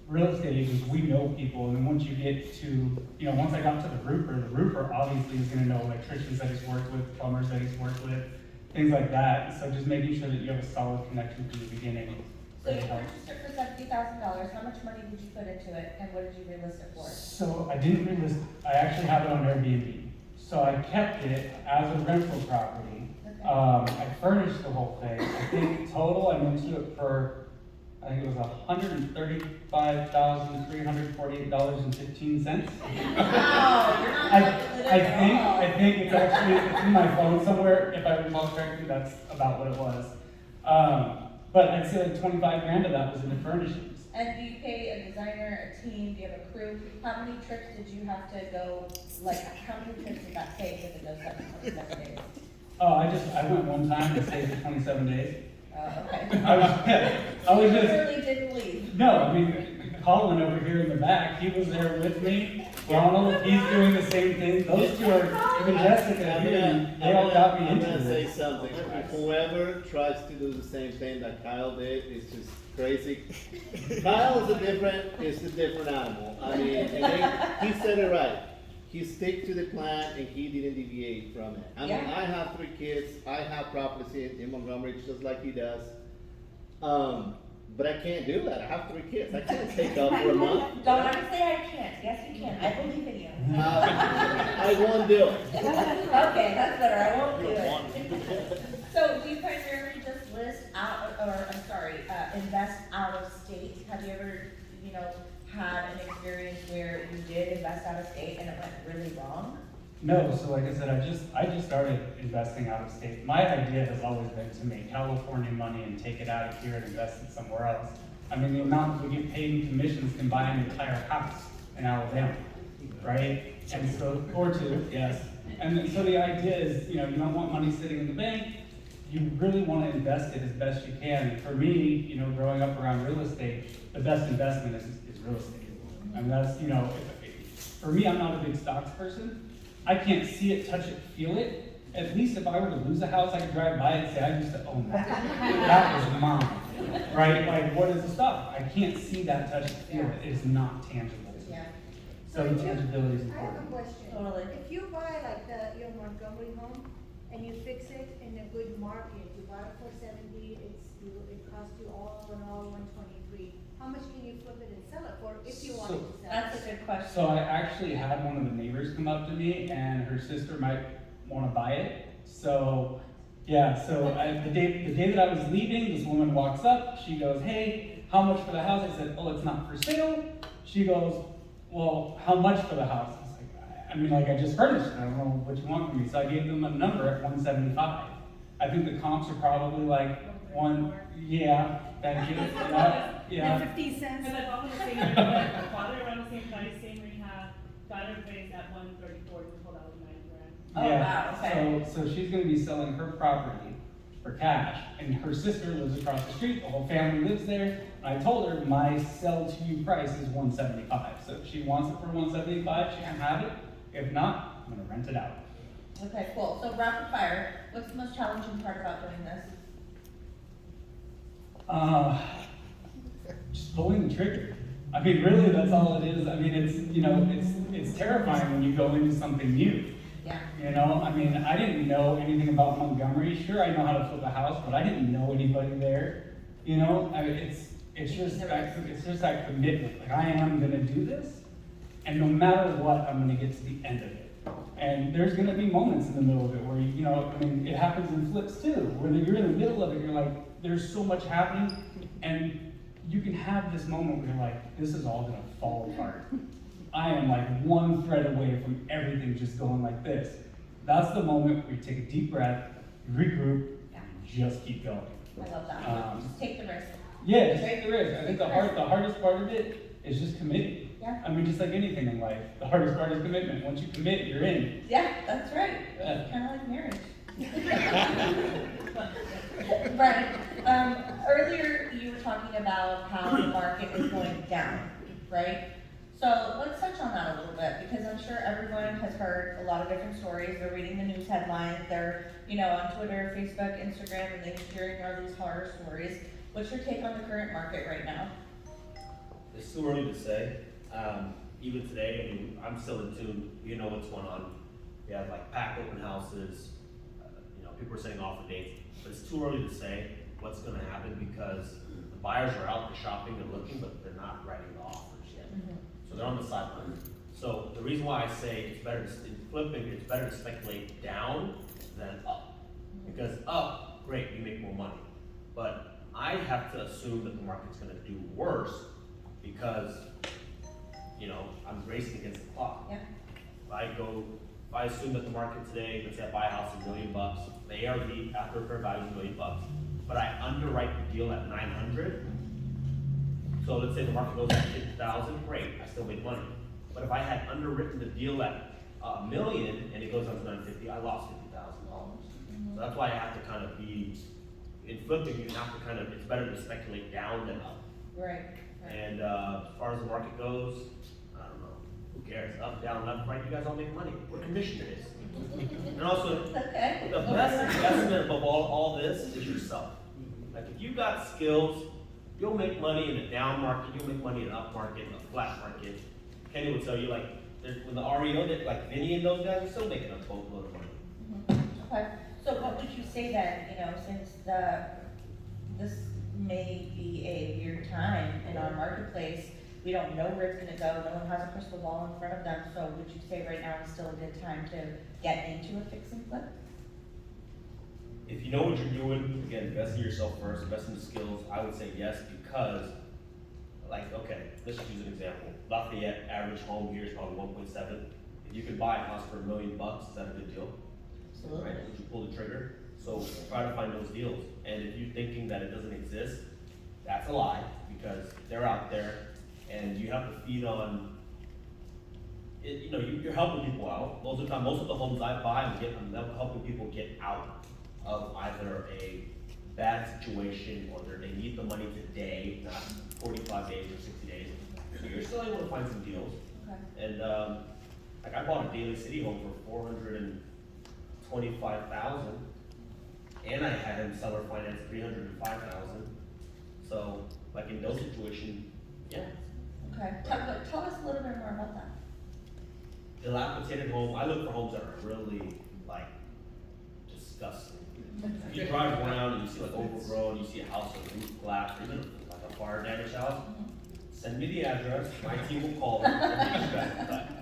real estate agents, we know people, and then once you get to, once I got to the roofer obviously is gonna know electricians that he's worked with, plumbers that he's worked with, things like that. So just making sure that you have a solid connection from the beginning. So you purchased it for $70,000. How much money did you put into it, and what did you relist it for? So I didn't relist, I actually have it on Airbnb. So I kept it as a rental property. Okay. I furnished the whole thing. I think total I went to it for, I think it was $135,348.15. Wow, you're not I calculating at all. think it's actually, it's in my phone somewhere, if I recall correctly, that's about what it was. But I'd say like 25 grand of that was in the furnishings. And do you pay a designer, a team, do you have a crew? How many trips did you have to go, like, how many trips did that take if it goes up to 27 days? Oh, I went one time and stayed for 27 days. Okay. I was You just, really didn't leave. no, I mean, Colin over here in the back, he was there with me. Ronald, he's doing the same thing. Those two are, even Jessica, they all got me I'm into gonna say this. something. Whoever tries to do the same thing that Kyle did is just crazy. Kyle is a different animal. I mean, and he said it right. He stick to the plan and he didn't deviate from it. I mean, Yeah. I have 3 kids. I have properties in Montgomery just like he does. But I can't do that. I have 3 kids. I can't take off for a month. Don't ever say I can't. Yes, you can. I believe in you. I won't do it. Okay, that's better. I won't do it. So do you primarily just list out, invest out of state? Have you ever, had an experience where you did invest out of state and it went really wrong? No, so like I said, I just started investing out of state. My idea has always been to make California money and take it out of here and invest it somewhere else. I mean, the amount we get paid in commissions can buy an entire house in Alabama, right? And so, or 2, yes. And then, so the idea is, you don't want money sitting in the bank. You really want to invest it as best you can. And for me, growing up around real estate, the best investment is real estate. And that's, for me, I'm not a big stocks person. I can't see it, touch it, feel it. At least if I were to lose a house, I could drive by it and say, I used to own that. That was mine, right? Like, what is the stock? I can't see that, touch it, feel it. It's not tangible. Yeah. So the tangibility is I have a important. question. Totally. If you buy like your Montgomery home and you fix it in a good market, you bought it for 70, it cost you all in all 123. How much can you flip it and sell it for if you wanted to sell it? That's a good question. So I actually had one of the neighbors come up to me, and her sister might want to buy it. So, yeah, the day that I was leaving, this woman walks up, she goes, hey, how much for the house? I said, oh, it's not for sale. She goes, well, how much for the house? I was like, I just furnished it. I don't know what you want from me. So I gave them a number at 175. I think the comps are probably like yeah, thank you. Yeah. 15 cents? Because I bought the same rehab, my father around the same price, same rehab, got her place at 134, we pulled out with 9 grand. Oh, Yeah, wow, okay. So she's gonna be selling her property for cash, and her sister lives across the street, the whole family lives there. And I told her my sell to you price is 175, so if she wants it for 175, she can have it. If not, I'm gonna rent it out. Okay, cool. So rapid fire, what's the most challenging part about doing this? Just pulling the trigger. I mean, really, that's all it is. I mean, it's terrifying when you go into something new. Yeah. You know, I mean, I didn't know anything about Montgomery. Sure, I know how to flip a house, but I didn't know anybody there. You know, I mean, it's just that commitment. Like, I am gonna do this, and no matter what, I'm gonna get to the end of it. And there's gonna be moments in the middle of it where you know, I mean, it happens in flips too, where you're in the middle of it, you're like, there's so much happening, and you can have this moment where you're like, this is all gonna fall apart. I am like one thread away from everything just going like this. That's the moment where you take a deep breath, you regroup, and just keep going. I love that. Just take the risk. Yeah, just take the risk. I think the hardest part of it is just committing. Yeah. I mean, just like anything in life, the hardest part is commitment. Once you commit, you're in. Yeah, that's right. Yeah. Kind of like marriage. Right. Earlier you were talking about how the market is going down, right? So let's touch on that a little bit because I'm sure everyone has heard a lot of different stories. They're reading the news headlines. They're, you know, on Twitter, Facebook, Instagram, and they're hearing all these horror stories. What's your take on the current market right now? It's too early to say. Even today, I mean, I'm still in tune. You know what's going on. We have like packed open houses. You know, people are setting offer dates, but it's too early to say what's going to happen because the buyers are out there shopping and looking, but they're not writing the offers yet. So they're on the sideline. So the reason why I say it's better in flipping, it's better to speculate down than up. Because up, great, you make more money. But I have to assume that the market's going to do worse because, you know, I'm racing against the clock. Yeah. If I assume that the market today, let's say I buy a house $1 million, the ARV after fair value is $1 million, but I underwrite the deal at 900. So let's say the market goes at 50,000, great, I still make money. But if I had underwritten the deal at $1 million and it goes down to 950, I lost $50,000. So that's why I have to kind of be, in flipping, you have to kind of, it's better to speculate down than up. Right. And as far as the market goes, I don't know, who cares? Up, down, left, right, you guys all make money. We're commissioners. And also, Okay. the best investment above all this is yourself. Like if you got skills, you'll make money in a down market, you'll make money in an up market, in a flat market. Kenny will tell you, like, when the REO did, like Vinny and those guys are still making a boatload of money. Okay. So what would you say then, you know, since this may be a weird time in our marketplace, we don't know where it's gonna go, no one has a crystal ball in front of them, so would you say right now is still a good time to get into a fix and flip? If you know what you're doing, again, invest in yourself first, invest in the skills, I would say yes, because, like, okay, let's just use an example. Lafayette, average home here is probably 1.7. If you could buy a house for $1 million, is that a good deal? Absolutely. Right, would you pull the trigger? So try to find those deals. And if you're thinking that it doesn't exist, that's a lie, because they're out there, and you have to feed on, it, you know, you're helping people out. Most of the time, most of the homes I buy, I'm helping people get out of either a bad situation or they need the money today, not 45 days or 60 days. So you're still able to find some deals. Okay. And like I bought a Daly City home for $425,000, and I had him seller finance $305,000. So like in those situations, yeah. Okay. Tell us a little bit more about that. Dilapidated home. I look for homes that are really like disgusting. You drive around and you see like overgrown, you see a house with roof collapsed, even like a fire damaged house. Send me the address, my team will call them.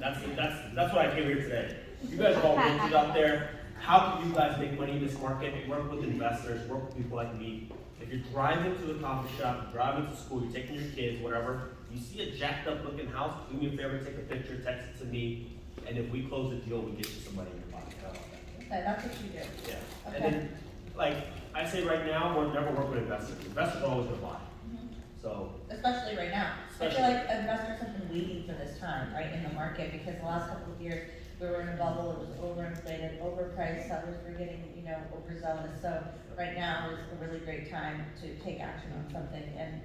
That's what I came here today. You guys are all realtors out there. How can you guys make money in this market? Work with investors, work with people like me. If you're driving to the coffee shop, you're driving to school, you're taking your kids, whatever, you see a jacked up looking house, do me a favor, take a picture, text it to me, and if we close the deal, we get you some money in your pocket. How about that? Okay, that's what you do. Yeah. Okay. And then, like I say right now, we'll never work with investors. Investors are always gonna buy. So, Especially right now. I Especially. feel like investors have been waiting for this time, right, in the market, because the last couple of years, we were in a bubble, it was overinflated, overpriced, sellers were getting, overzealous, so right now is a really great time to take action on something, and,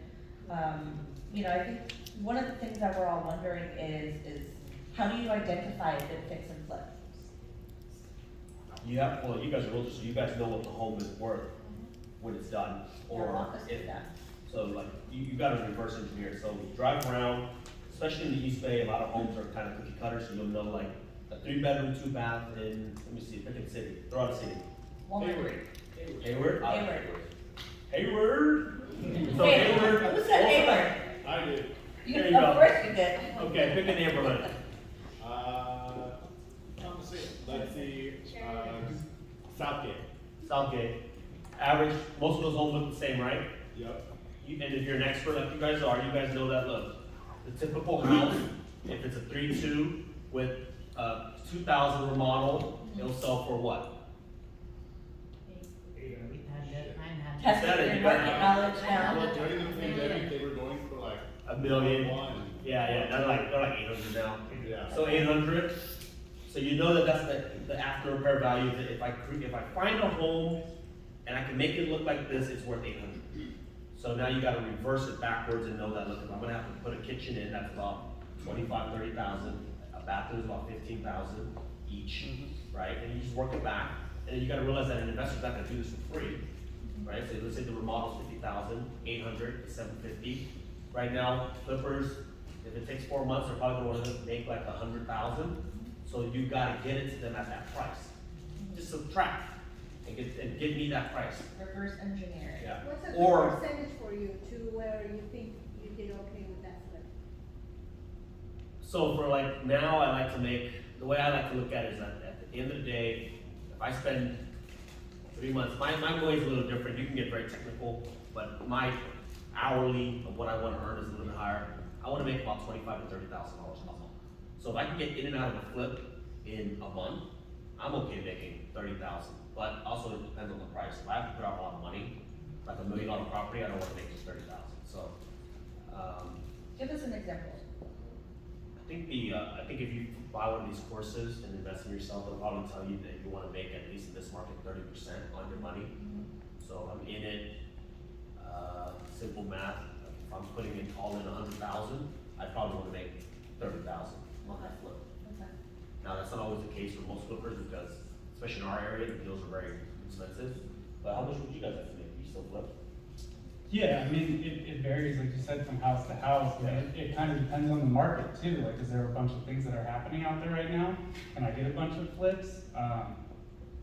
I think one of the things that we're all wondering is how do you identify a good fix and flip? you guys are realtors, so you guys know what the home is worth when it's done, Yeah, or walk us through if, that. so like, you gotta reverse engineer, so drive around, especially in the East Bay, a lot of homes are kind of cookie cutters, so you'll know like a 3-bedroom, 2-bath in, let me see, pick a city, throw out a city. Walnut Hayward. Creek. Hayward? Hayward. Hayward? So Wait, Hayward. who said Hayward? I do. There you Of go. course you did. Okay, pick a neighborhood. Let's see, Southgate. Southgate. Average, most of those homes look the same, right? Yep. And if you're an expert like you guys are, you guys know that, look, the typical house, if it's a 3-2 with 2,000 remodel, it'll sell for what? Testing Said it, your you market got knowledge now. Well, during the pandemic, they were going for like $1 million. one. Yeah, they're like 800 now. Yeah. So 800, so you know that that's the after repair value, that if I find a home and I can make it look like this, it's worth 800. So now you gotta reverse it backwards and know that, look, if I'm gonna have to put a kitchen in, that's about 25, 30,000, a bathroom's about 15,000 each, right? And you just work it back, and then you gotta realize that an investor's not gonna do this for free, right? So let's say the remodel's 50,000, 800, 750. Right now, flippers, if it takes 4 months, they're probably gonna wanna make like 100,000. So you gotta get it to them at that price. Just subtract and get me that price. Reverse engineering. Yeah. What's a Or, good percentage for you to where you think you did okay with that flip? so for like now, I like to make, the way I like to look at it is that at the end of the day, if I spend 3 months, my way is a little different. You can get very technical, but my hourly of what I wanna earn is a little bit higher. I wanna make about $25,000 to $30,000 a month. So if I can get in and out of a flip in a month, I'm okay making 30,000. But also it depends on the price. If I have to put out a lot of money, like $1 million property, I don't wanna make just 30,000. So, Give us an example. I think if you buy one of these courses and invest in yourself, they'll probably tell you that you wanna make at least in this market 30% on your money. So I'm in it, simple math, if I'm putting in all in 100,000, I probably wanna make 30,000 on that flip. Okay. Now, that's not always the case for most flippers because, especially in our area, the deals are very expensive. But how much would you guys have to make? You still flip? Yeah, I mean, it varies, like you said, from house to house, but it kind of depends on the market too, like, is there a bunch of things that are happening out there right now? Can I get a bunch of flips?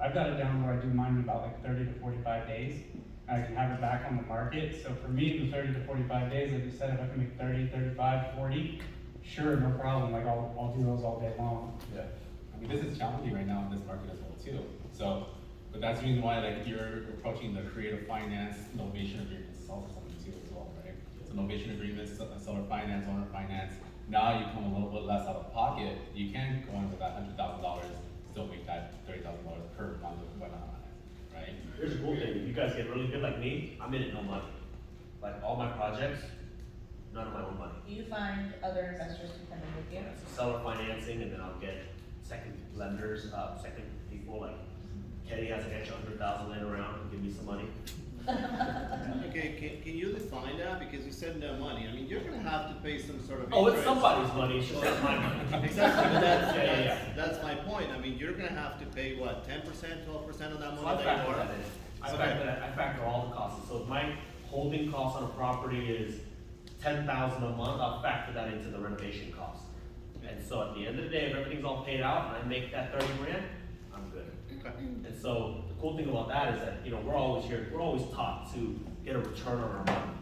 I've got it down where I do mine in about like 30 to 45 days, and I can have it back on the market, so for me, the 30 to 45 days, like you said, if I can make 30, 35, 40, sure, no problem, like, I'll do those all day long. Yeah, I mean, this is challenging right now in this market as well too. So, but that's the reason why like you're approaching the creative finance novation agreements is also something too as well, right? So novation agreements, seller finance, owner finance. Now you come a little bit less out of pocket. You can go into that $100,000, still make that $30,000 per month of whatnot, right? Here's the cool thing, if you guys get really good like me, I'm in it no money. Like all my projects, none of my own money. Do you find other investors to come in with you? It's seller financing, and then I'll get second lenders, second people, like Kenny has an extra 100,000 laying around, and give me some money. Okay, can you define that? Because you said no money. I mean, you're gonna have to pay some sort of Oh, it's interest. somebody's money, it's just not my money. Exactly, but Yeah. that's my point. I mean, you're gonna have to pay what, 10%, 12% of that So I money that factor you that borrow? in. I factor all the costs. So if my holding cost on a property is 10,000 a month, I'll factor that into the renovation cost. And so at the end of the day, if everything's all paid out and I make that 30 grand, I'm good. Okay. And so the cool thing about that is that, we're always taught to get a return on our money.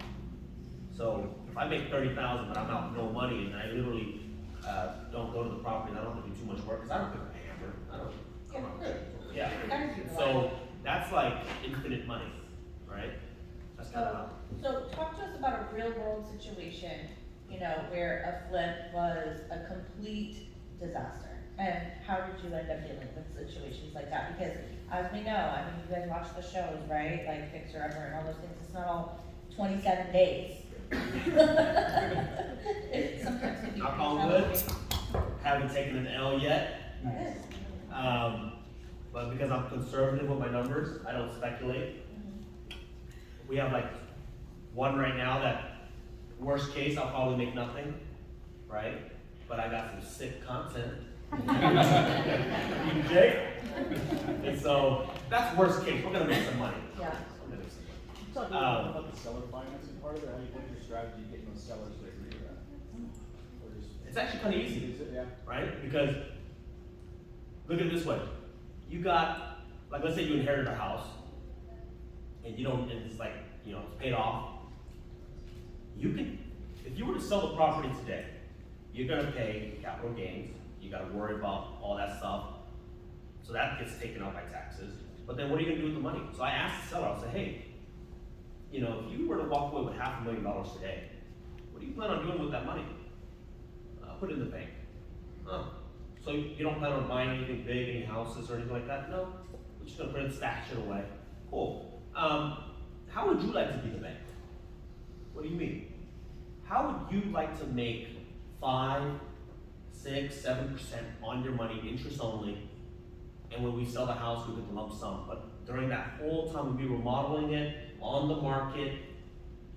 So if I make 30,000, but I'm out no money, and I literally, don't go to the property, and I don't have to do too much work, because I don't pick up a hammer, I don't. Yeah, so that's like infinite money, right? That's kind of how. So talk to us about a real world situation, where a flip was a complete disaster. And how did you end up dealing with situations like that? Because as we know, I mean, you guys watch the shows, right? Like Fixer Upper and all those things, it's not all 27 days. It sometimes can be. Knock on wood. Haven't taken an L yet. Nice. But because I'm conservative with my numbers, I don't speculate. We have like one right now that, worst case, I'll probably make nothing, right? But I got some sick content. You Jake? And so, that's worst case, we're gonna make some money. Yeah. We're gonna make some money. Talk a little bit about the seller financing part of it, how you put your strategy getting those sellers to agree to that? Or just- It's actually kinda easy. Is it, yeah? Right? Because, look at it this way. You got, like, let's say you inherited a house, and you don't, and it's like, you know, it's paid off. You can, if you were to sell the property today, you're gonna pay capital gains, you gotta worry about all that stuff. So that gets taken out by taxes. But then what are you gonna do with the money? So I asked the seller, I said, hey, you know, if you were to walk away with $500,000 today, what do you plan on doing with that money? Put it in the bank. Oh, so you don't plan on buying anything big, any houses or anything like that? No, we're just gonna put it, stash it away. Cool. How would you like to be the bank? What do you mean? How would you like to make 5, 6, 7% on your money, interest only, and when we sell the house, we get the lump sum? But during that whole time when we were modeling it on the market,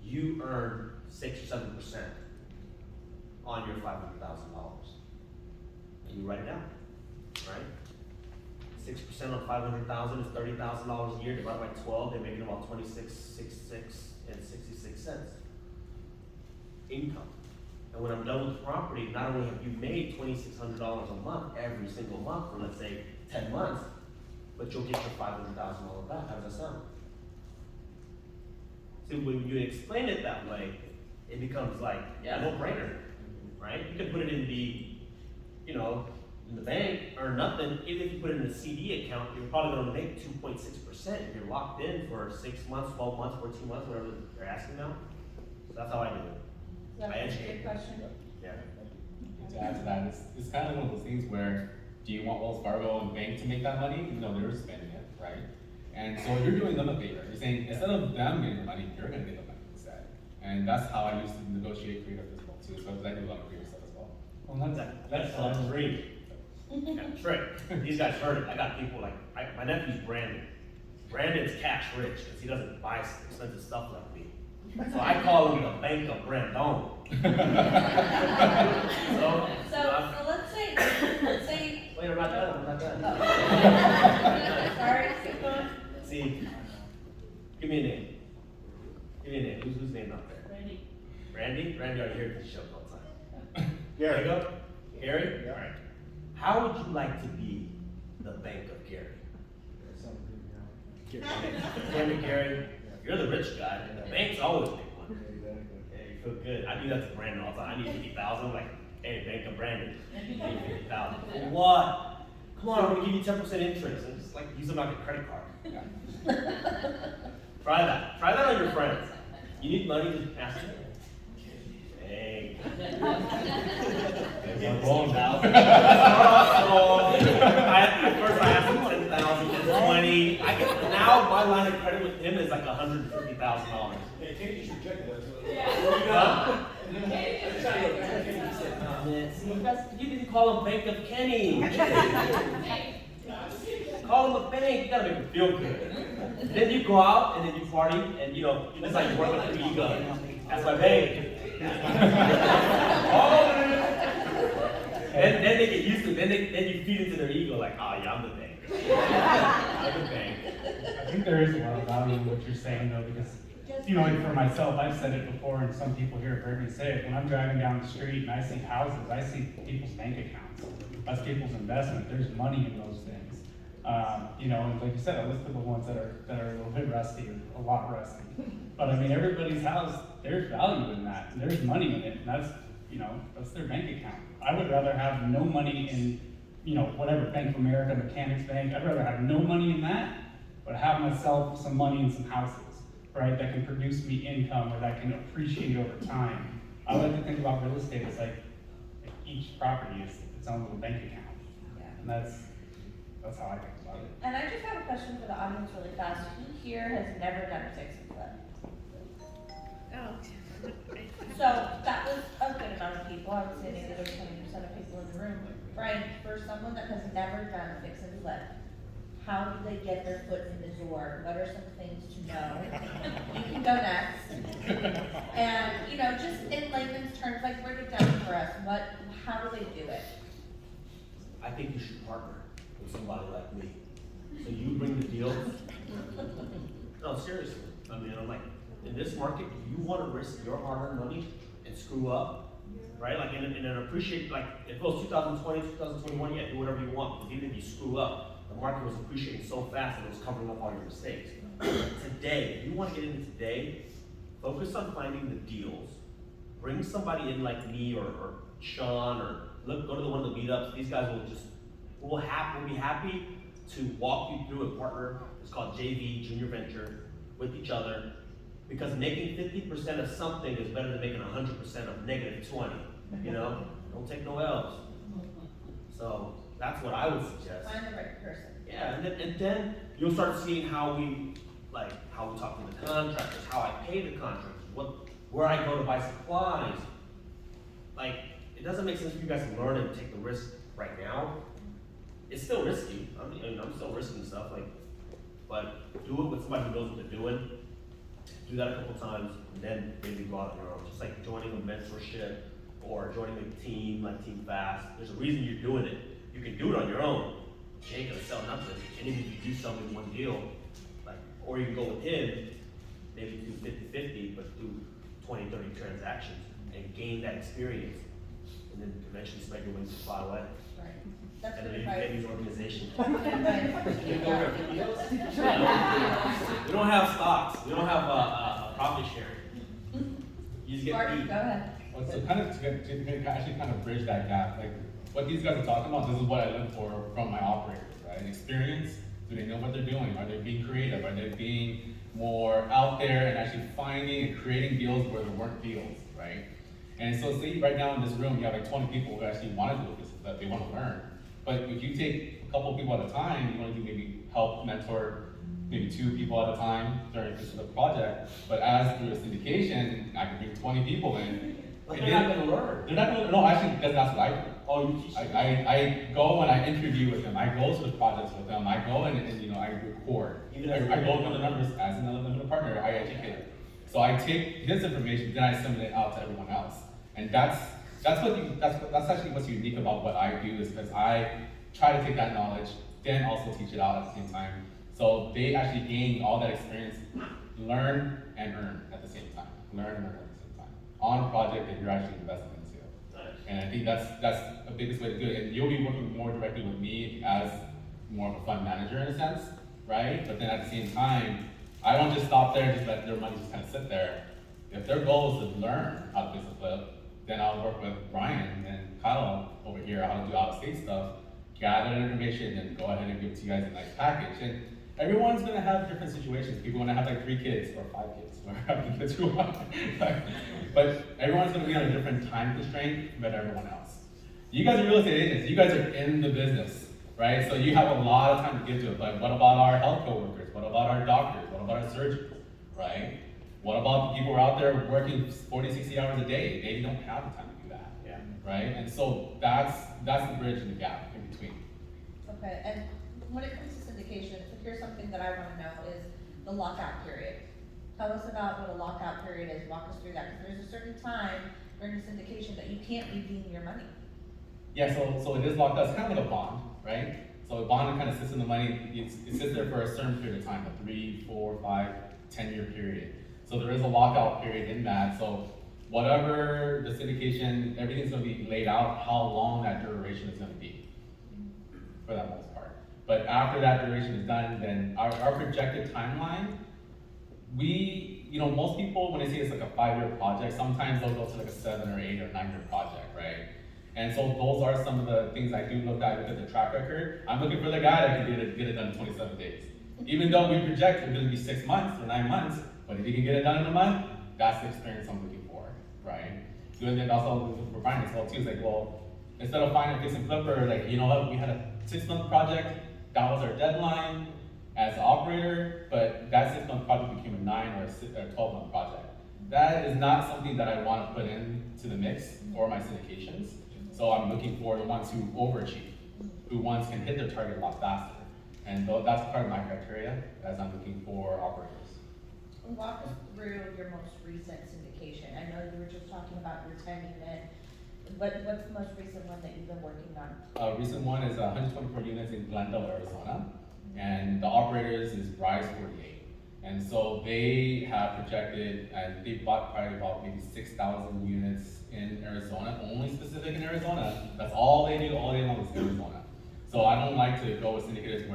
you earn 6 or 7% on your $500,000. And you write it down, right? 6% on 500,000 is $30,000 a year, divided by 12, they're making about 26.66 cents income. And when I'm done with the property, not only have you made $2,600 a month every single month for, let's say, 10 months, but you'll get your $500,000 back. How does that sound? See, when you explain it that way, it becomes like, yeah, no brainer, right? You can put it in the, you know, in the bank or nothing. Even if you put it in a CD account, you're probably going to make 2.6% if you're locked in for 6 months, 12 months, 14 months, whatever they're asking now. So that's how I do it. That's I a educate. good question. Yeah. To add to that, it's kind of one of those things where, do you want Wells Fargo and bank to make that money? No, they're spending it, right? And so you're doing them a favor. You're saying, instead of them getting the money, you're gonna get the money instead. And that's how I used to negotiate creative as well too, so I do a lot of creative stuff as well. Well, That's a dream. Yeah, trick. These guys heard it. I got people like, my nephew's Brandon. Brandon's cash rich because he doesn't buy expensive stuff like me. So I call him the Bank of Brandon. So let's say, Wait, I'm not done. sorry, keep going. See, give me a name. Give me a name. Whose name up there? Randy. Randy? Randy, are you here at the show all the time? Gary. There you go. Gary? Yeah. All right. How would you like to be the Bank of Gary? Damn it, Gary. You're the rich guy. The bank's always make one. Yeah, you feel good. I do that to Brandon all the time. I need 50,000. I'm like, hey, Bank of Brandon, I need 50,000. For what? Come on, I'm gonna give you 10% interest. And it's like use them like a credit card. Try that. Try that on your friends. You need money, just ask them. Hey. At first I asked him 10,000, then 20. Now my line of credit with him is like $150,000. Hey, Kenny just rejected us. You didn't call him Bank of Kenny. Call him a bank. You gotta make him feel good. Then you go out and then you party and you know it's like you work with your ego. That's my bank. And then they get used to it. Then you feed into their ego like, oh yeah, I'm the bank. I'm the bank. I think there is a lot of value in what you're saying though, because, you know, like for myself, I've said it before and some people here have heard me say it. When I'm driving down the street and I see houses, I see people's bank accounts. That's people's investment. There's money in those things. You know, and like you said, I listed the ones that are a little bit rusty, or a lot rusty. But I mean, everybody's house, there's value in that. And there's money in it, and that's, you know, that's their bank account. I would rather have no money in, you know, whatever, Bank of America, Mechanics Bank. I'd rather have no money in that, but have myself some money in some houses, right, that can produce me income or that can appreciate over time. I like to think about real estate as like each property is its own little bank account. And that's how I think about it. And I just have a question for the audience really fast. Who here has never done a fix and flip? Oh. So that was a good amount of people, I would say maybe there's 20% of people in the room. Brian, for someone that has never done fix and flip, how do they get their foot in the door? What are some things to know? You can go next. And, you know, just in layman's terms, like break it down for us, how do they do it? I think you should partner with somebody like me. So you bring the deals. No, seriously. I mean, I'm like, in this market, you wanna risk your hard-earned money and screw up, right? Like, and appreciate, like, if it was 2020, 2021, yeah, do whatever you want, because even if you screw up, the market was appreciating so fast that it was covering up all your mistakes. Today, if you wanna get into today, focus on finding the deals. Bring somebody in like me or Sean, or go to one of the meetups. These guys will just, we'll be happy to walk you through a partner. It's called JV, Junior Venture, with each other. Because making 50% of something is better than making 100% of negative 20, you know? Don't take no L's. So that's what I would suggest. Find the right person. Yeah, and then you'll start seeing how we talk to the contractors, how I pay the contractors, where I go to buy supplies. Like, it doesn't make sense for you guys to learn and take the risk right now. It's still risky. I mean, I'm still risking stuff, but do it with somebody who knows what they're doing. Do that a couple times, and then maybe go out on your own. Just like joining a mentorship or joining a team like Team Fast. There's a reason you're doing it. You can do it on your own. You ain't gonna sell nothing. And even if you do sell in one deal, or you can go with him, maybe do 50-50, but do 20, 30 transactions and gain that experience. And then eventually spread your wings to fly away. Right. That's And good then you advice. get these organizations. Right. We don't have stocks. We don't have a profit sharing. You just get Marty, paid. go ahead. Well, so kind of to actually kind of bridge that gap, like what these guys are talking about, this is what I look for from my operators, right? Experience. Do they know what they're doing? Are they being creative? Are they being more out there and actually finding and creating deals where there weren't deals, right? And so say right now in this room, you have like 20 people who actually want to do this, that they want to learn. But if you take a couple of people at a time, you want to do maybe help mentor maybe 2 people at a time during this project. But as through a syndication, I can bring 20 people in. But they're not gonna learn. They're not gonna, no, actually, because that's what I do. Oh, you teach them. I go and I interview with them. I go to the projects with them. I go and you know, I record. Even as a I go through the numbers as another limited partner. I educate them. So I take his information, then I send it out to everyone else. And that's actually what's unique about what I do, is because I try to take that knowledge, then also teach it out at the same time. So they actually gain all that experience, learn and earn at the same time. Learn and earn at the same time. On a project that you're actually investing into. And I think that's the biggest way to do it. And you'll be working more directly with me as more of a fund manager in a sense, right? But then at the same time, I won't just stop there and just let their money just kind of sit there. If their goal is to learn how to fix a flip, then I'll work with Brian and Kyle over here how to do out-of-state stuff, gather that information, and go ahead and give it to you guys a nice package. And everyone's gonna have different situations. People wanna have like 3 kids or 5 kids, or how many kids you want. But everyone's gonna be on a different time constraint than everyone else. You guys are real estate agents, you guys are in the business, right? So you have a lot of time to give to it. But what about our healthcare workers? What about our doctors? What about our surgeons, right? What about the people who are out there working 40, 60 hours a day? They don't have the time to do that, Yeah. right? And so that's the bridge and the gap in between. Okay, and when it comes to syndication, so here's something that I wanna know is the lockout period. Tell us about what a lockout period is, walk us through that, because there's a certain time during the syndication that you can't redeem your money. Yeah, so it is locked up. It's kind of like a bond, right? So a bond kind of sits in the money. It sits there for a certain period of time, a 3, 4, 5, 10-year period. So there is a lockout period in that. So whatever the syndication, everything's going to be laid out how long that duration is going to be, for that most part. But after that duration is done, then our projected timeline, most people, when they say it's like a 5-year project, sometimes they'll go to like a 7 or 8 or 9-year project, right? And so those are some of the things I do look at. I look at the track record. I'm looking for the guy that can get it done in 27 days. Even though we project it's going to be 6 months or 9 months, but if you can get it done in a month, that's the experience I'm looking for, right? Doing it also for Brian as well too. It's like, well, instead of finding a fix and flipper, like, you know what, we had a 6-month project, that was our deadline as the operator, but that 6-month project became a 9 or a 12-month project. That is not something that I want to put into the mix for my syndications. So I'm looking for the ones who overachieve, who ones can hit their target a lot faster. And that's part of my criteria as I'm looking for operators. Walk us through your most recent syndication. I know you were just talking about your 10-unit. What's the most recent one that you've been working on? A recent one is 124 units in Glendale, Arizona, and the operators is Rise 48. And so they have projected, and they bought probably about maybe 6,000 units in Arizona, only specific in Arizona. That's all they do all day long is Arizona. So I don't like to go with syndicators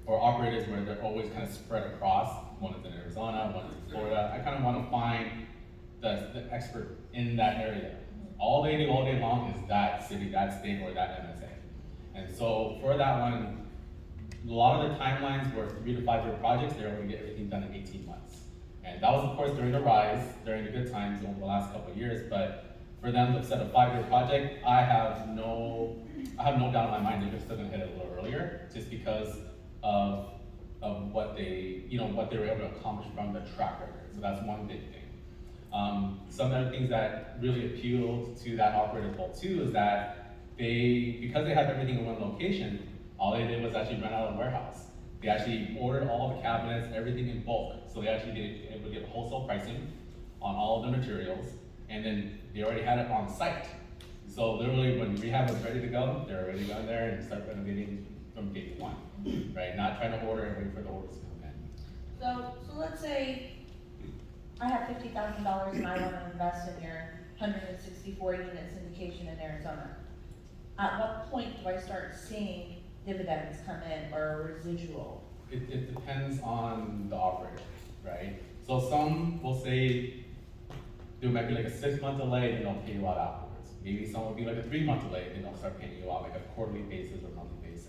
or operators where they're always kind of spread across. One is in Arizona, one is in Florida. I kind of want to find the expert in that area. All they do all day long is that city, that state, or that MSA. And so for that one, a lot of the timelines were 3 to 5 year projects. They're able to get everything done in 18 months. And that was, of course, during the rise, during the good times over the last couple of years. But for them to set a 5-year project, I have no doubt in my mind they're still going to hit it a little earlier, just because of what they, what they were able to accomplish from the track record. So that's one big thing. Some other things that really appealed to that operator as well too is that because they have everything in one location, all they did was actually rent out a warehouse. They actually ordered all the cabinets, everything in bulk. So they actually able to get wholesale pricing on all of the materials, and then they already had it on site. So literally when rehab was ready to go, they're ready to go in there and start renovating from day one, right? Not trying to order and wait for the orders to come in. So let's say I have $50,000 and I want to invest in your 164 unit syndication in Arizona. At what point do I start seeing dividends come in or residual? It depends on the operator, right? So some will say there might be like a 6-month delay and they'll pay you out afterwards. Maybe some will be like a 3-month delay and they'll start paying you out like a quarterly basis or monthly basis.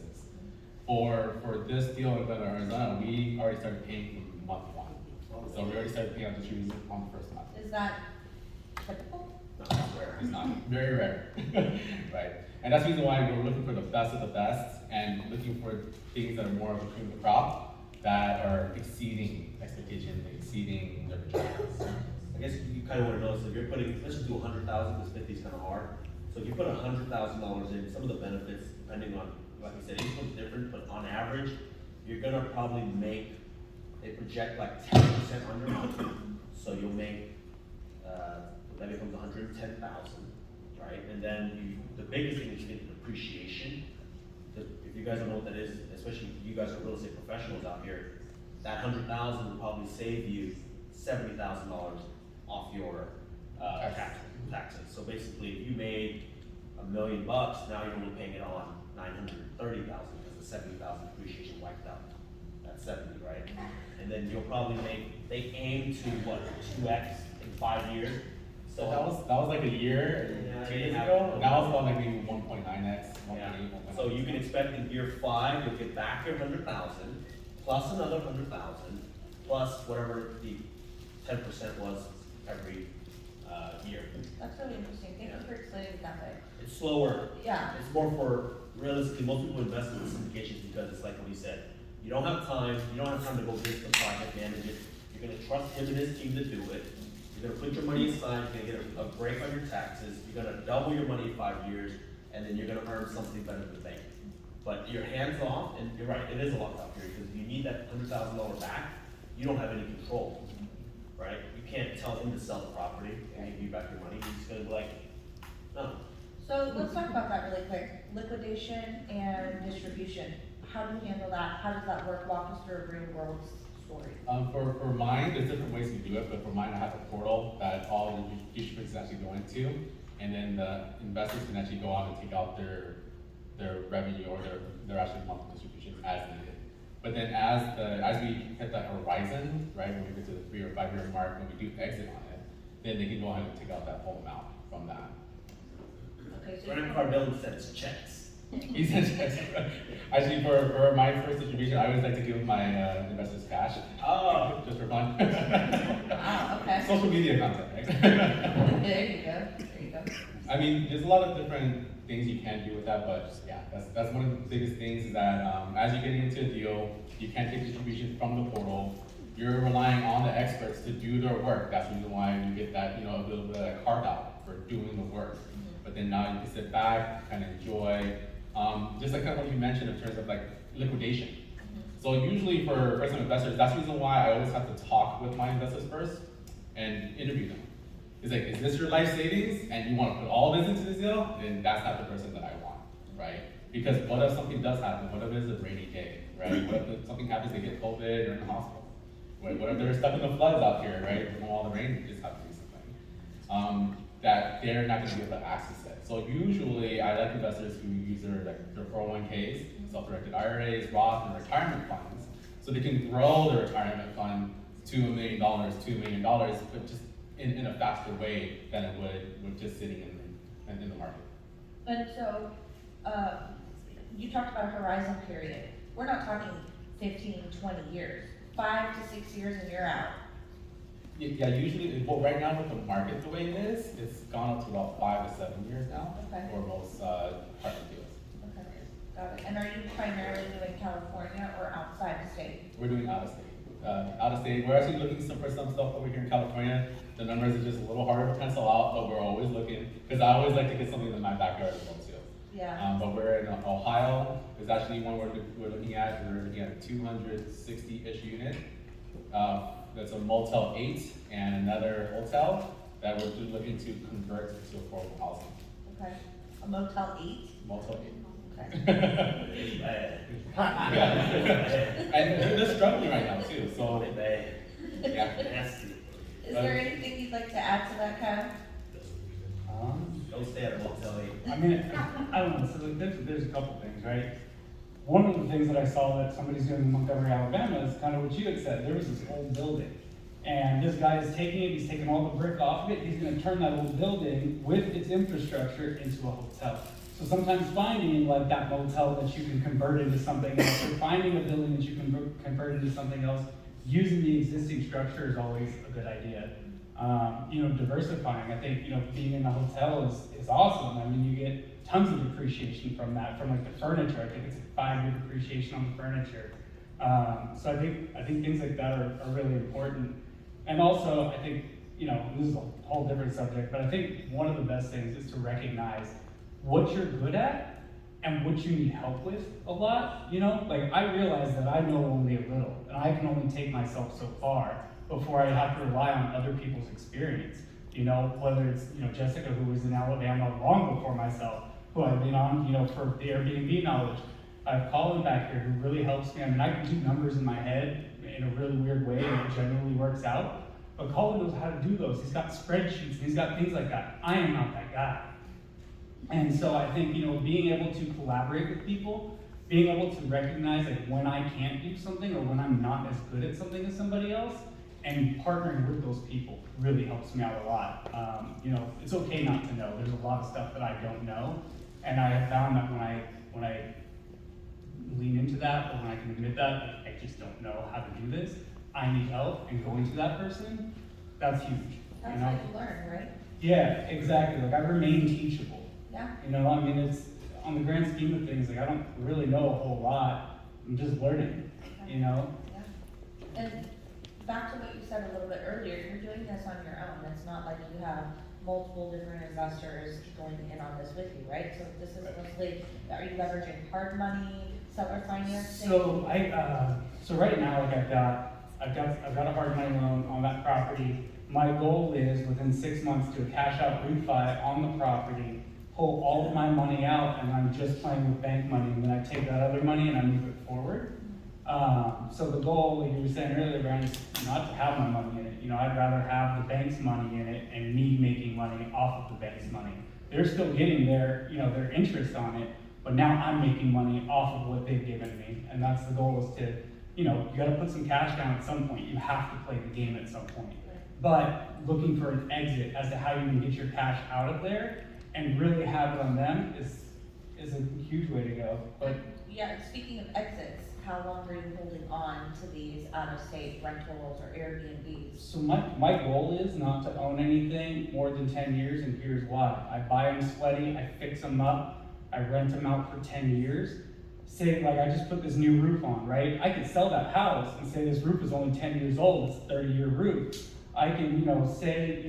For this deal in Glendale, Arizona, we already started paying from month 1. So we already started paying out distributions on the first month. Is that typical? No, it's rare. It's not, very rare, right? And that's the reason why we're looking for the best of the best and looking for things that are more of a cream of the crop that are exceeding expectations, exceeding their projections. I guess you kind of want to know, so if you're putting, let's just do 100,000, because 50 is kind of hard. So if you put $100,000 in, some of the benefits, depending on, like I said, each one's different, but on average, you're gonna probably make, they project like 10% under money. So you'll make, that becomes 110,000, right? And then the biggest thing is you get depreciation. If you guys don't know what that is, especially if you guys are real estate professionals out here, that 100,000 will probably save you $70,000 off your taxes. So basically, if you made $1 million, now you're only paying it on 930,000 because the 70,000 depreciation wiped out that 70, right? And then you'll probably make, they aim to what, 2x in 5 years. So that was like a year, Yeah, 2 years yeah. ago. Now it's about like maybe 1.9x, 1.8, Yeah. 1.9. So you can expect in year 5, you'll get back your 100,000, plus another 100,000, plus whatever the 10% was every year. That's really interesting. Thank you for explaining it that way. It's slower. Yeah. It's more for, realistically, most people invest in syndications because it's like what he said. You don't have time to go visit the project manager. You're gonna trust him and his team to do it. You're gonna put your money aside, you're gonna get a break on your taxes, you're gonna double your money in 5 years, and then you're gonna earn something better than the bank. But you're hands off, and you're right, it is a lockout period, because if you need that $100,000 back, you don't have any control, right? You can't tell him to sell the property and give you back your money, he's just gonna be like, no. So let's talk about that really quick. Liquidation and distribution. How do you handle that? How does that work? Walk us through a real world story. For mine, there's different ways to do it, but for mine, I have a portal that all the distributors actually go into, and then the investors can actually go out and take out their revenue or their actually monthly distributions as needed. But then as we hit that horizon, right, when we get to the 3 or 5 year mark, when we do exit on it, then they can go ahead and take out that full amount from that. Okay, so Grant Cardone sends checks. He sends checks. Actually, for my first distribution, I always like to give my investors cash. Oh. Just for fun. wow, okay. Social media content, right? There you go. There you go. I mean, there's a lot of different things you can do with that, but yeah, that's one of the biggest things is that as you get into a deal, you can't take distribution from the portal. you're relying on the experts to do their work. That's the reason why you get that, a little bit of that carve out for doing the work. But then now you can sit back, kind of enjoy, just like kind of what you mentioned in terms of like liquidation. So usually for first-time investors, that's the reason why I always have to talk with my investors first and interview them. It's like, is this your life savings and you want to put all this into this deal? Then that's not the person that I want, right? Because what if something does happen? What if it's a rainy day, right? What if something happens, they get COVID, they're in the hospital? What if they're stuck in the floods out here, right? From all the rain just happened recently. That they're not gonna be able to access it. So usually I like investors who use their 401ks, self-directed IRAs, Roth, and retirement funds, so they can grow their retirement fund to $1 million, $2 million, but just in a faster way than it would with just sitting in the market. And so, you talked about a horizon period. We're not talking 15, 20 years, 5 to 6 years and you're out. Yeah, usually, well, right now with the market the way it is, it's gone up to about 5 to 7 years now Okay. for most apartment deals. Okay, got it. And are you primarily doing California or outside the state? We're doing out of state. Out of state, we're actually looking for some stuff over here in California. The numbers are just a little harder to pencil out, but we're always looking, because I always like to get something in my backyard as well too. Yeah. But we're in Ohio. There's actually one we're looking at. We're looking at a 260-ish unit. That's a Motel 8 and another hotel that we're looking to convert to affordable housing. Okay. A Motel 8? Motel 8. Okay. And they're struggling right now too, so yeah. Is there anything you'd like to add to that, Kyle? Don't stay at a Motel 8. I mean, I don't know, so like, there's a couple things, right? One of the things that I saw that somebody's doing in Montgomery, Alabama is kind of what you had said. There was this old building, and this guy is taking it, he's taking all the brick off of it, he's gonna turn that old building with its infrastructure into a hotel. So sometimes finding like that motel that you can convert into something else, or finding a building that you can convert into something else, using the existing structure is always a good idea. Diversifying, I think, being in a hotel is awesome. I mean, you get tons of depreciation from that, from like the furniture. I think it's a 5-year depreciation on the furniture. So I think things like that are really important. And also, I think, this is a whole different subject, but I think one of the best things is to recognize what you're good at and what you need help with a lot. Like I realize that I know only a little, and I can only take myself so far before I have to rely on other people's experience. Whether it's, Jessica, who was in Alabama long before myself, who I've been on, for the Airbnb knowledge. I have Colin back here who really helps me. I mean, I can do numbers in my head in a really weird way, and it generally works out. But Colin knows how to do those. He's got spreadsheets, and he's got things like that. I am not that guy. And so I think, being able to collaborate with people, being able to recognize like when I can't do something or when I'm not as good at something as somebody else, and partnering with those people really helps me out a lot. It's okay not to know. There's a lot of stuff that I don't know, and I have found that when I lean into that, or when I can admit that I just don't know how to do this, I need help, and going to that person, that's huge. That's how you learn, right? Yeah, exactly. Like I remain teachable. Yeah. It's on the grand scheme of things, like I don't really know a whole lot. I'm just learning, Yeah. And back to what you said a little bit earlier, you're doing this on your own. It's not like you have multiple different investors going in on this with you, right? So this is mostly, are you leveraging hard money, seller financing? So so right now, like I've got a hard money loan on that property. My goal is within 6 months to cash out refi on the property, pull all of my money out, and I'm just playing with bank money, and then I take that other money and I move it forward. So the goal, like you were saying earlier, Brian, is not to have my money in it. I'd rather have the bank's money in it and me making money off of the bank's money. They're still getting their interest on it, but now I'm making money off of what they've given me. And that's the goal, is to, you gotta put some cash down at some point. You have to play the game at some point. But looking for an exit as to how you can get your cash out of there and really have it on them is a huge way to go. But yeah, speaking of exits, how long are you holding on to these out-of-state rentals or Airbnbs? so my goal is not to own anything more than 10 years, and here's why. I buy them sweaty, I fix them up, I rent them out for 10 years. say, like, I just put this new roof on, right? I could sell that house and say this roof is only 10 years old, it's a 30-year roof. I can, say,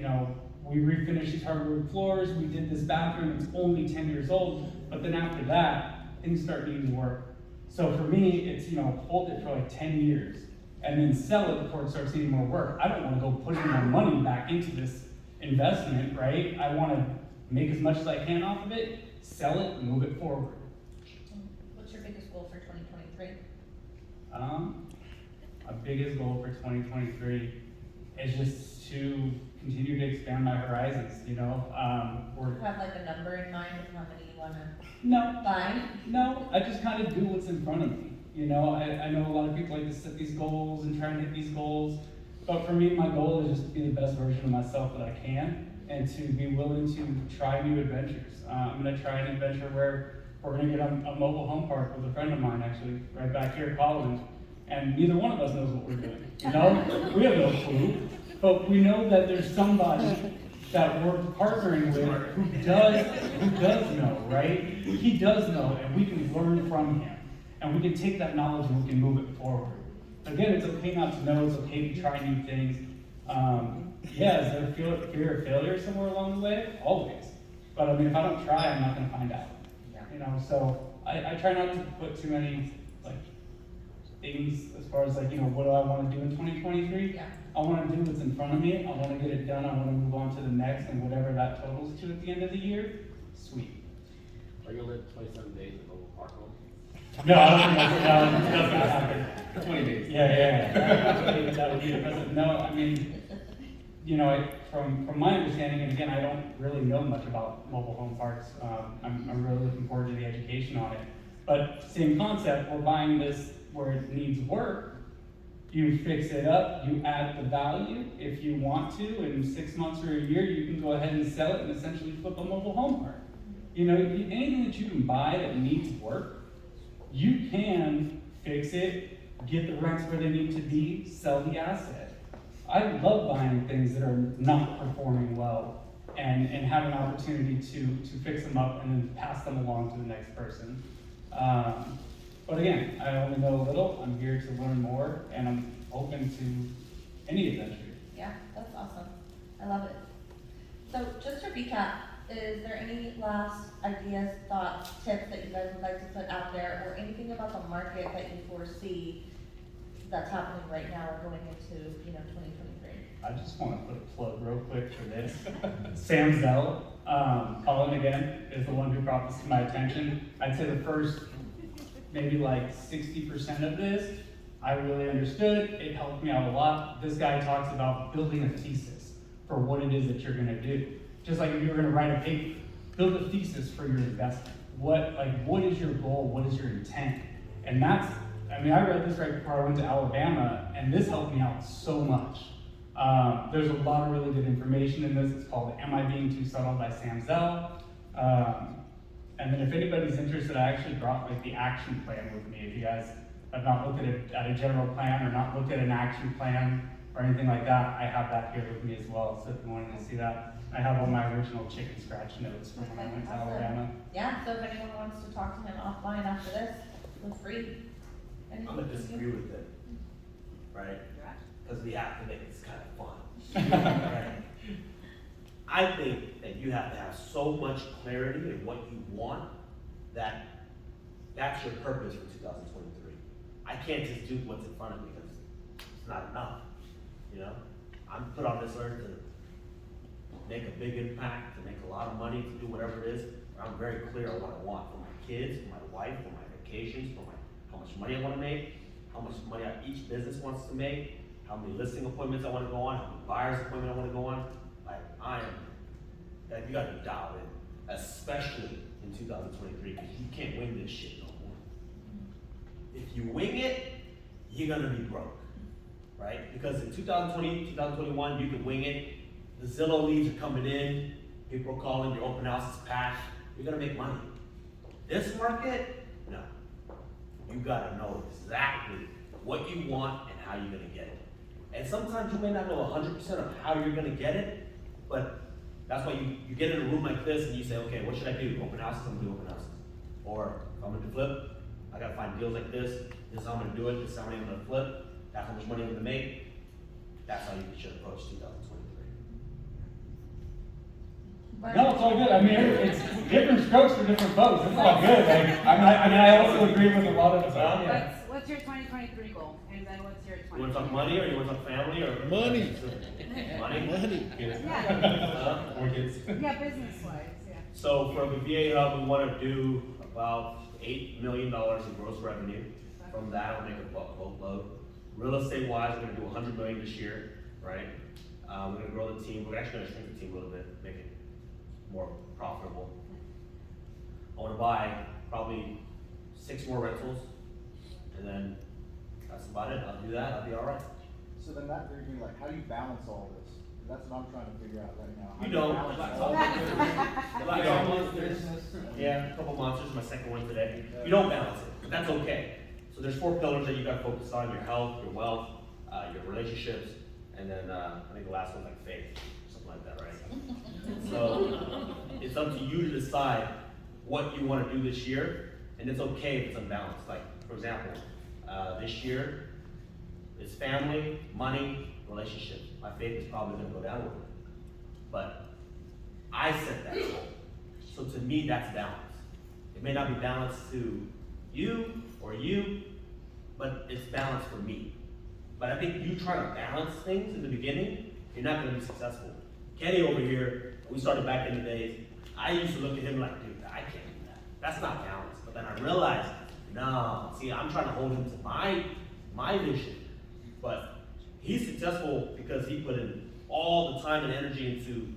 we refinished these hardwood floors, we did this bathroom, it's only 10 years old, but then after that, things start needing work. So for me, it's, hold it for like 10 years and then sell it before it starts needing more work. I don't want to go putting my money back into this investment, right? I want to make as much as I can off of it, sell it, and move it forward. What's your biggest goal for 2023? My biggest goal for 2023 is just to continue to expand my horizons, Do you have like a number in mind of how many you want to No, buy? no, I just kind of do what's in front of me. I know a lot of people like to set these goals and try and hit these goals, but for me, my goal is just to be the best version of myself that I can and to be willing to try new adventures. I'm going to try an adventure where we're going to get a mobile home park with a friend of mine, actually, right back here at Collins, and neither one of us knows what we're doing. We have no clue, but we know that there's somebody that we're partnering with who does know, right? He does know, and we can learn from him. And we can take that knowledge and we can move it forward. Again, it's okay not to know, it's okay to try new things. Is there fear of failure somewhere along the way? Always. But if I don't try, I'm not gonna find out. So I try not to put too many things as far as what do I wanna do in 2023? Yeah. I wanna do what's in front of me, I wanna get it done, I wanna move on to the next, and whatever that totals to at the end of the year, sweet. Are you gonna live 27 days in mobile park home? No, I don't think that's gonna happen. 20 days. Yeah. That would be the present. No, from my understanding, and again, I don't really know much about mobile home parks. I'm really looking forward to the education on it. But same concept, we're buying this where it needs work. You fix it up, you add the value. If you want to, in 6 months or a year, you can go ahead and sell it and essentially flip a mobile home park. Anything that you can buy that needs work, you can fix it, get the rents where they need to be, sell the asset. I love buying things that are not performing well and have an opportunity to fix them up and then pass them along to the next person. But again, I only know a little. I'm here to learn more, and I'm open to any adventure. Yeah, that's awesome. I love it. So just to recap, is there any last ideas, thoughts, tips that you guys would like to put out there, or anything about the market that you foresee that's happening right now or going into 2023? I just want to put a plug real quick for this. Sam Zell, Colin again, is the one who brought this to my attention. I'd say the first maybe 60% of this, I really understood. It helped me out a lot. This guy talks about building a thesis for what it is that you're gonna do. Just like if you were gonna write a paper, build a thesis for your investment. What is your goal? What is your intent? And I read this right before I went to Alabama, and this helped me out so much. There's a lot of really good information in this. It's called Am I Being Too Subtle by Sam Zell. And then if anybody's interested, I actually brought the action plan with me. If you guys have not looked at a general plan or not looked at an action plan or anything like that, I have that here with me as well. So if you wanted to see that, I have all my original chicken scratch notes from when I went to Alabama. Yeah, so if anyone wants to talk to him offline after this, feel free. I'm gonna disagree with it, right? Because we have to make this kind of fun. Right? I think that you have to have so much clarity in what you want that that's your purpose for 2023. I can't just do what's in front of me because it's not enough. I'm put on this earth to make a big impact, to make a lot of money, to do whatever it is. I'm very clear on what I want for my kids, for my wife, for my vacations, for how much money I want to make, how much money each business wants to make, how many listing appointments I want to go on, how many buyer's appointments I want to go on. You got to be dialed in, especially in 2023, because you can't wing this shit no more. If you wing it, you're gonna be broke, right? Because in 2020, 2021, you can wing it. The Zillow leads are coming in, people are calling, your open house is packed. You're gonna make money. This market, no. You gotta know exactly what you want and how you're gonna get it. And sometimes you may not know 100% of how you're gonna get it, but that's why you get in a room like this and you say, okay, what should I do? Open houses, I'm gonna do open houses. Or if I'm gonna flip, I gotta find deals like this is how I'm gonna do it, this is how many I'm gonna flip, that's how much money I'm gonna make. That's how you should approach 2023. No, it's all good. I mean, it's different strokes for different folks. It's all good. Like, I also agree with a lot of it. What's your 2023 goal, and then what's your You wanna 2023? talk money, or you wanna talk family, or? Money. Money? Yeah, More kids. yeah, business-wise, yeah. So for the VA Hub, we wanna do about $8 million in gross revenue. From that, I'll make a boatload. Real estate wise, we're gonna do 100 million this year, right? We're gonna grow the team, we're actually gonna shrink the team a little bit, make it more profitable. I wanna buy probably 6 more rentals, and then that's about it. I'll do that, I'll be all right. So then that brings me like, how do you balance all this? That's what I'm trying to figure out right now. How You do don't. balance all this? You don't. Business. Yeah, a couple monsters, my second one today. You don't balance it, but that's okay. So there's 4 pillars that you gotta focus on: your health, your wealth, your relationships, and then I think the last one's like faith, something like that, right? So it's up to you to decide what you wanna do this year, and it's okay if it's unbalanced. Like, for example, this year, it's family, money, relationships. My faith is probably gonna go down a little bit. But I set that goal. So to me, that's balance. It may not be balanced to you or you, but it's balanced for me. But I think you try to balance things in the beginning, you're not gonna be successful. Kenny over here, we started back in the days, I used to look at him like, dude, I can't do that. That's not balanced. But then I realized, no, see, I'm trying to hold him to my vision. But he's successful because he put in all the time and energy into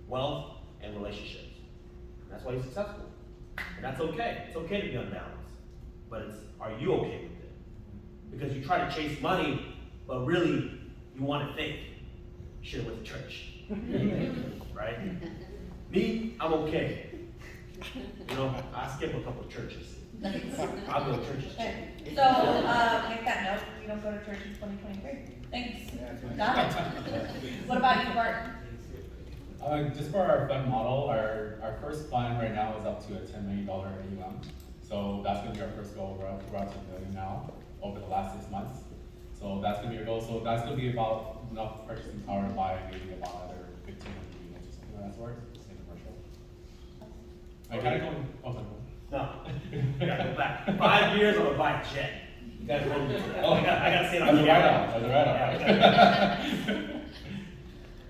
wealth and relationships. And that's why he's successful. And that's okay. It's okay to be unbalanced. But are you okay with it? Because you try to chase money, but really you want it fake. You should have went to church. Right? Me, I'm okay. You know, I skip a couple of churches. I'll go to churches. Okay, so, make that note, we don't go to church in 2023. Thanks. Got it. What about you, Bart? Just for our fund model, our first fund right now is up to a $10 million AUM. So that's gonna be our first goal. We're up to $1 million now over the last 6 months. So that's gonna be our goal. So that's gonna be about enough purchasing power to buy maybe about another 1,500 units or something of that sort. Same commercial. I gotta go. Oh, sorry. No, I gotta go back. 5 years, I'm gonna buy a jet. You guys hold me to that. I gotta say it on That's a write-off. That's a write-off.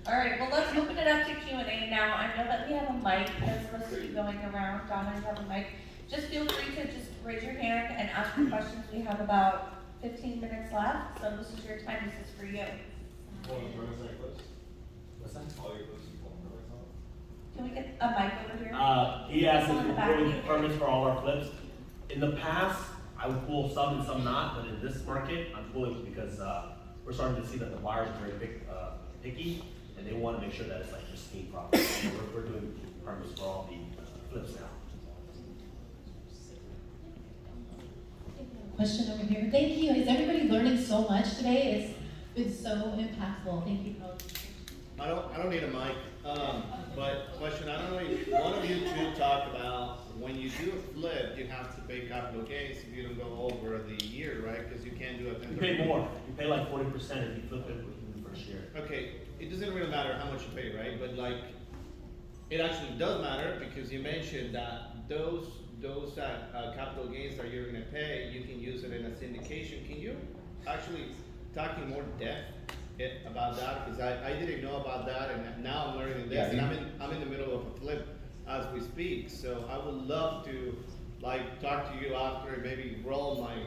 All right, well, let's open it up to Q&A now. I know that we have a mic that's supposed to be going around. Donna, you have a mic. Just feel free to just raise your hand and ask your questions. We have about 15 minutes left, so this is your time. This is for you. What's that? Can we get a mic over here? He asked if we're pulling permits for all our flips. In the past, I would pull some and some not, but in this market, I'm pulling because we're starting to see that the buyers are very picky, and they want to make sure that it's like pristine property. So we're doing permits for all the flips now. Question over here. Thank you. Is everybody learning so much today? It's been so impactful. Thank you, Coach. I don't need a mic, but question, I don't know if one of you two talked about when you do a flip, you have to pay capital gains if you don't go over the year, right? Because you can't do a You pay more. You pay like 40% if you flip it within the first year. Okay, it doesn't really matter how much you pay, right? But like, it actually does matter because you mentioned that those capital gains that you're gonna pay, you can use it in a syndication. Can you actually talk in more depth about that? Because I didn't know about that, and now I'm learning this, Yeah, and I'm in the middle of a flip as we speak. So I would love to like talk to you after and maybe roll my.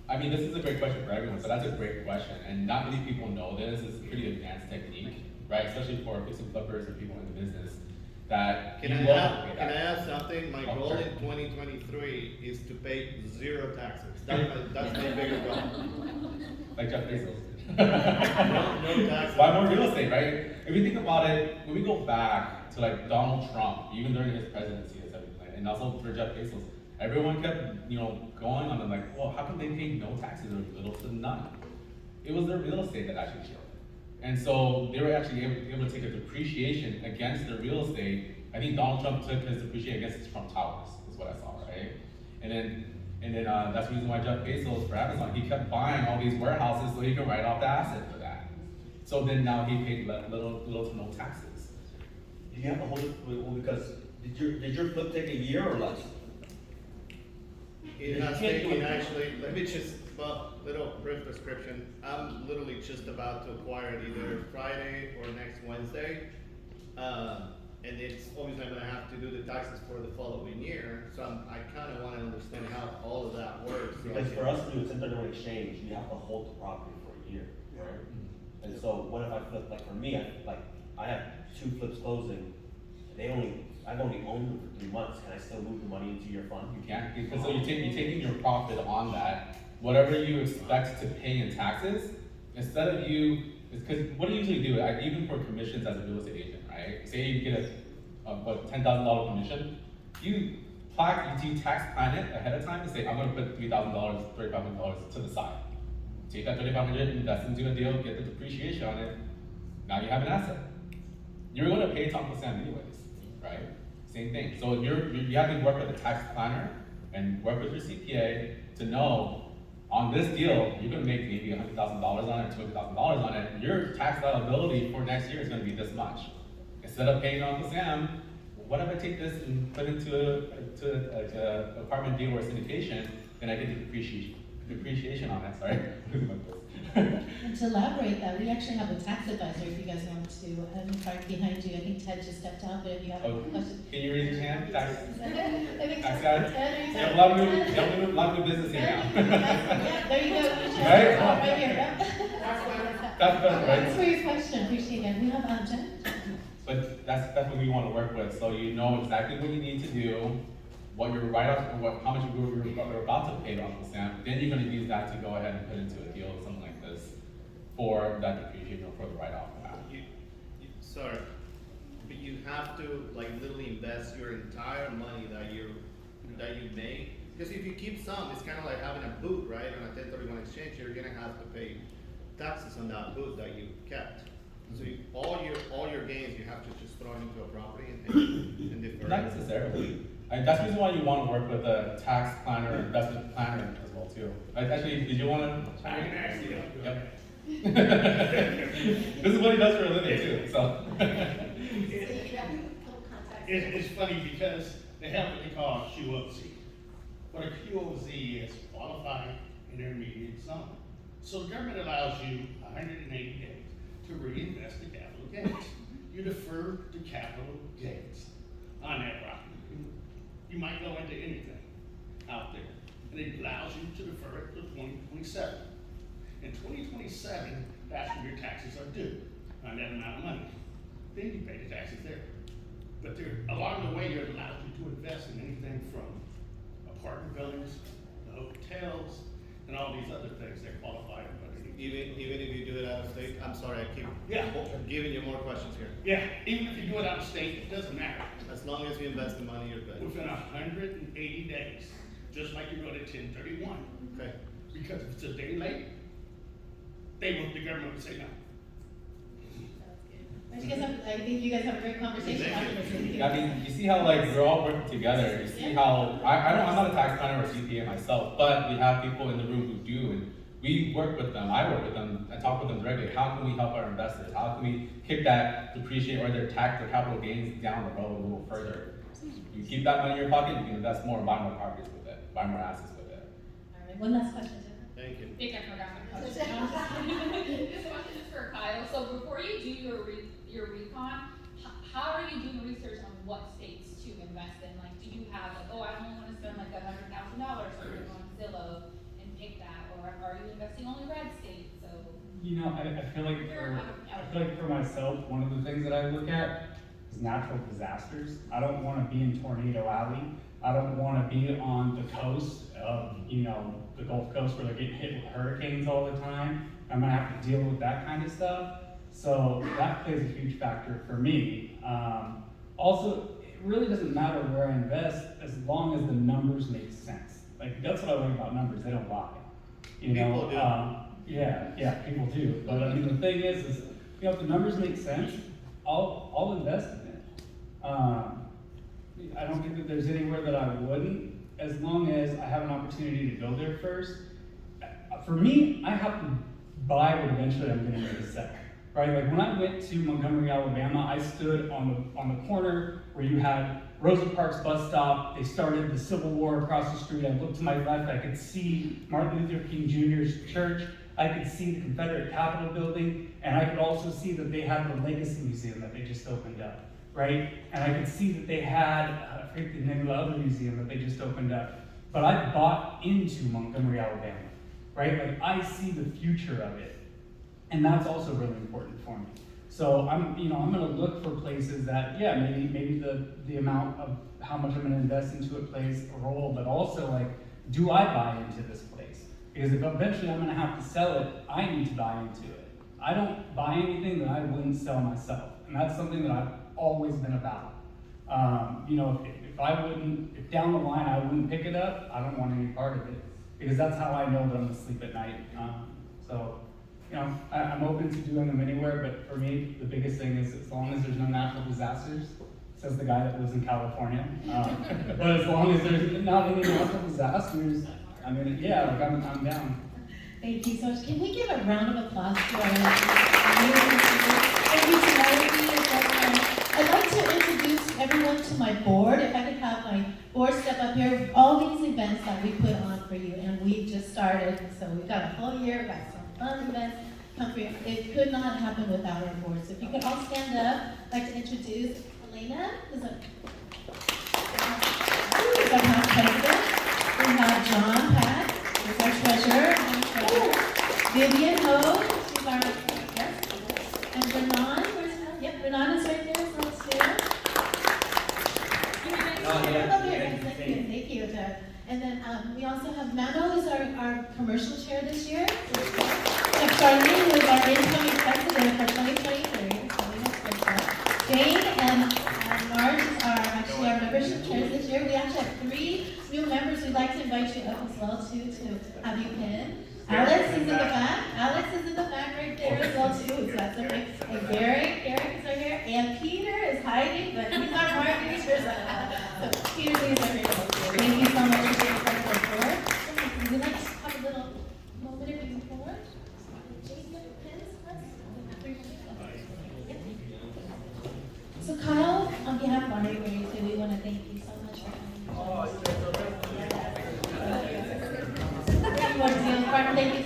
I mean, this is a great question for everyone, so that's a great question. And not many people know this. It's a pretty advanced technique, right? Especially for fix and flippers or people in the business. That Can I add something? My goal in 2023 is to pay 0 taxes. That's my bigger goal. Like Jeff Bezos. No taxes. Buy more real estate, right? If you think about it, when we go back to like Donald Trump, even during his presidency, and also for Jeff Bezos, everyone kept, going on them like, well, how can they pay no taxes or little to none? It was their real estate that actually killed it. And so they were actually able to take a depreciation against their real estate. I think Donald Trump took his depreciation against his Trump Towers, is what I saw, right? And then And then, that's the reason why Jeff Bezos for Amazon, he kept buying all these warehouses so he could write off the asset for that. So then now he paid little to no taxes. Did you have to hold it, well, because, did your flip take a year or less? It has taken, actually, let me just, well, little brief description. I'm literally just about to acquire it either Friday or next Wednesday. And it's obviously I'm gonna have to do the taxes for the following year, so I kinda wanna understand how all of that works. so I Because can- for us to do a 1031 exchange, you have to hold the property for a year, right? And so what if I flip, like for me, I have 2 flips closing, I've only owned them for 3 months, can I still move the money into your fund? You can't, because so you're taking your profit on that, whatever you expect to pay in taxes, instead of because what do you usually do, even for commissions as a real estate agent, right? Say you get a $10,000 commission, you tax plan it ahead of time and say, I'm gonna put $3,000, $3,500 to the side. Take that $3,500, invest into a deal, get the depreciation on it, now you have an asset. You're gonna pay Uncle Sam anyways, right? Same thing. So you have to work with a tax planner and work with your CPA to know on this deal, you're gonna make maybe $100,000 on it, $200,000 on it. Your tax liability for next year is gonna be this much. Instead of paying Uncle Sam, what if I take this and put into a apartment deal or syndication, then I get the depreciation on it, sorry. And to elaborate that, we actually have a tax advisor if you guys want to, right behind you, I think Ted just stepped out, but if you have Oh, a question. can you raise your hand? Tax I think tax so. guy? Ted, You have a lot of new business here now. Yeah, there you go. Right? Right here, yep. That's better, right? Thanks for your question, appreciate it. We have, Jen? But that's what we want to work with, so you know exactly what you need to do, what your write-off, or how much you're about to pay to Uncle Sam, then you're gonna use that to go ahead and put into a deal, something like this, for that depreciation or for the write-off. Sorry, but you have to like literally invest your entire money that you make. Because if you keep some, it's kind of like having a boot, right? On a 1031 exchange, you're gonna have to pay taxes on that boot that you kept. So all your gains, you have to just throw it into a property and defer. Not necessarily. That's the reason why you want to work with a tax planner, investment planner as well too. Actually, did you want to? I can actually help you. Yep. This is what he does for a living too, so. It's funny because they have what they call a QOZ. What a QOZ is qualified intermediate zone. So the government allows you 180 days to reinvest the capital gains. You defer the capital gains on that property. You might go into anything out there, and it allows you to defer it to 2027. In 2027, that's when your taxes are due on that amount of money. Then you pay the taxes there. But along the way, it allows you to invest in anything from apartment buildings, the hotels, and all these other things that qualify underneath. Even if you do it out of state, I'm sorry, I keep giving you more questions here. Yeah, even if you do it out of state, it doesn't matter. As long as you invest the money, you're good. Within 180 days, just like you go to 1031. Okay. Because if it's a day late, the government would say no. I think you guys have a great conversation afterwards. I mean, you see how like we're all working together. You see how I'm not a tax planner or CPA myself, but we have people in the room who do, and we work with them. I work with them. I talk with them directly. How can we help our investors? How can we kick that depreciate or their tax or capital gains down the road a little further? You keep that money in your pocket, you can invest more and buy more properties with it, buy more assets with it. All right, one last question, Jennifer. Thank you. I think I forgot my question. This question is for Kyle. So before you do your recon, how are you doing research on what states to invest in? Like, do you have like, oh, I only want to spend like $100,000, so you're on Zillow and pick that, or are you investing only red states? So You know, I feel like for myself, one of the things that I look at is natural disasters. I don't want to be in Tornado Alley. I don't want to be on the coast of, the Gulf Coast where they're getting hit with hurricanes all the time. I'm gonna have to deal with that kind of stuff. So that plays a huge factor for me. Also, it really doesn't matter where I invest as long as the numbers make sense. Like, that's what I like about numbers, they don't lie. People do. Yeah, people do. But I mean, the thing is if the numbers make sense, I'll invest in it. I don't think that there's anywhere that I wouldn't. as long as I have an opportunity to go there first, for me, I have to buy what eventually I'm gonna need to sell, right? Like when I went to Montgomery, Alabama, I stood on the corner where you had Rosa Parks bus stop. They started the Civil War across the street. I looked to my left, I could see Martin Luther King Jr.'s church. I could see the Confederate Capitol building, and I could also see that they had the Legacy Museum that they just opened up, right? And I could see that they had, I forget the name of the other museum that they just opened up. But I bought into Montgomery, Alabama, right? Like I see the future of it. And that's also really important for me. So I'm gonna look for places that, yeah, maybe the amount of how much I'm gonna invest into it plays a role, but also like, do I buy into this place? Because if eventually I'm gonna have to sell it, I need to buy into it. I don't buy anything that I wouldn't sell myself. And that's something that I've always been about. If down the line I wouldn't pick it up, I don't want any part of it. Because that's how I know that I'm gonna sleep at night. I'm open to doing them anywhere, but for me, the biggest thing is as long as there's no natural disasters, says the guy that lives in California. But as long as there's not any natural disasters, I mean, yeah, like I'm down. Thank you so much. Can we give a round of applause to our Thank you to Melody. I'd like to introduce everyone to my board. If I could have my board step up here. All these events that we put on for you, and we just started, so we've got a whole year, we've got some fun events. It could not happen without our board. So if you could all stand up, I'd like to introduce Elena, who's our past president. We have John Pat, who's our treasurer. Vivian Ho, she's our, yes. And Renan, where's Renan? Yep, Renan is right there, so let's do it. Thank you, Doug. And then we also have Mano is our commercial chair this year. We have Charlene, who is our incoming president for 2023. So we have good stuff. Jane and Marge are actually our membership chairs this year. We actually have 3 new members we'd like to invite you up as well too, to have you pin. Alex is in the back. Alex is in the back right there as well too. So that's okay. And Eric is right here. And Peter is hiding, but he's our marketing person. So Peter, please are here. Thank you so much for being part of the board. Would you like to have a little moment if you can forward? So Kyle, on behalf of our neighbors, we want to thank you so much for coming. Thank you.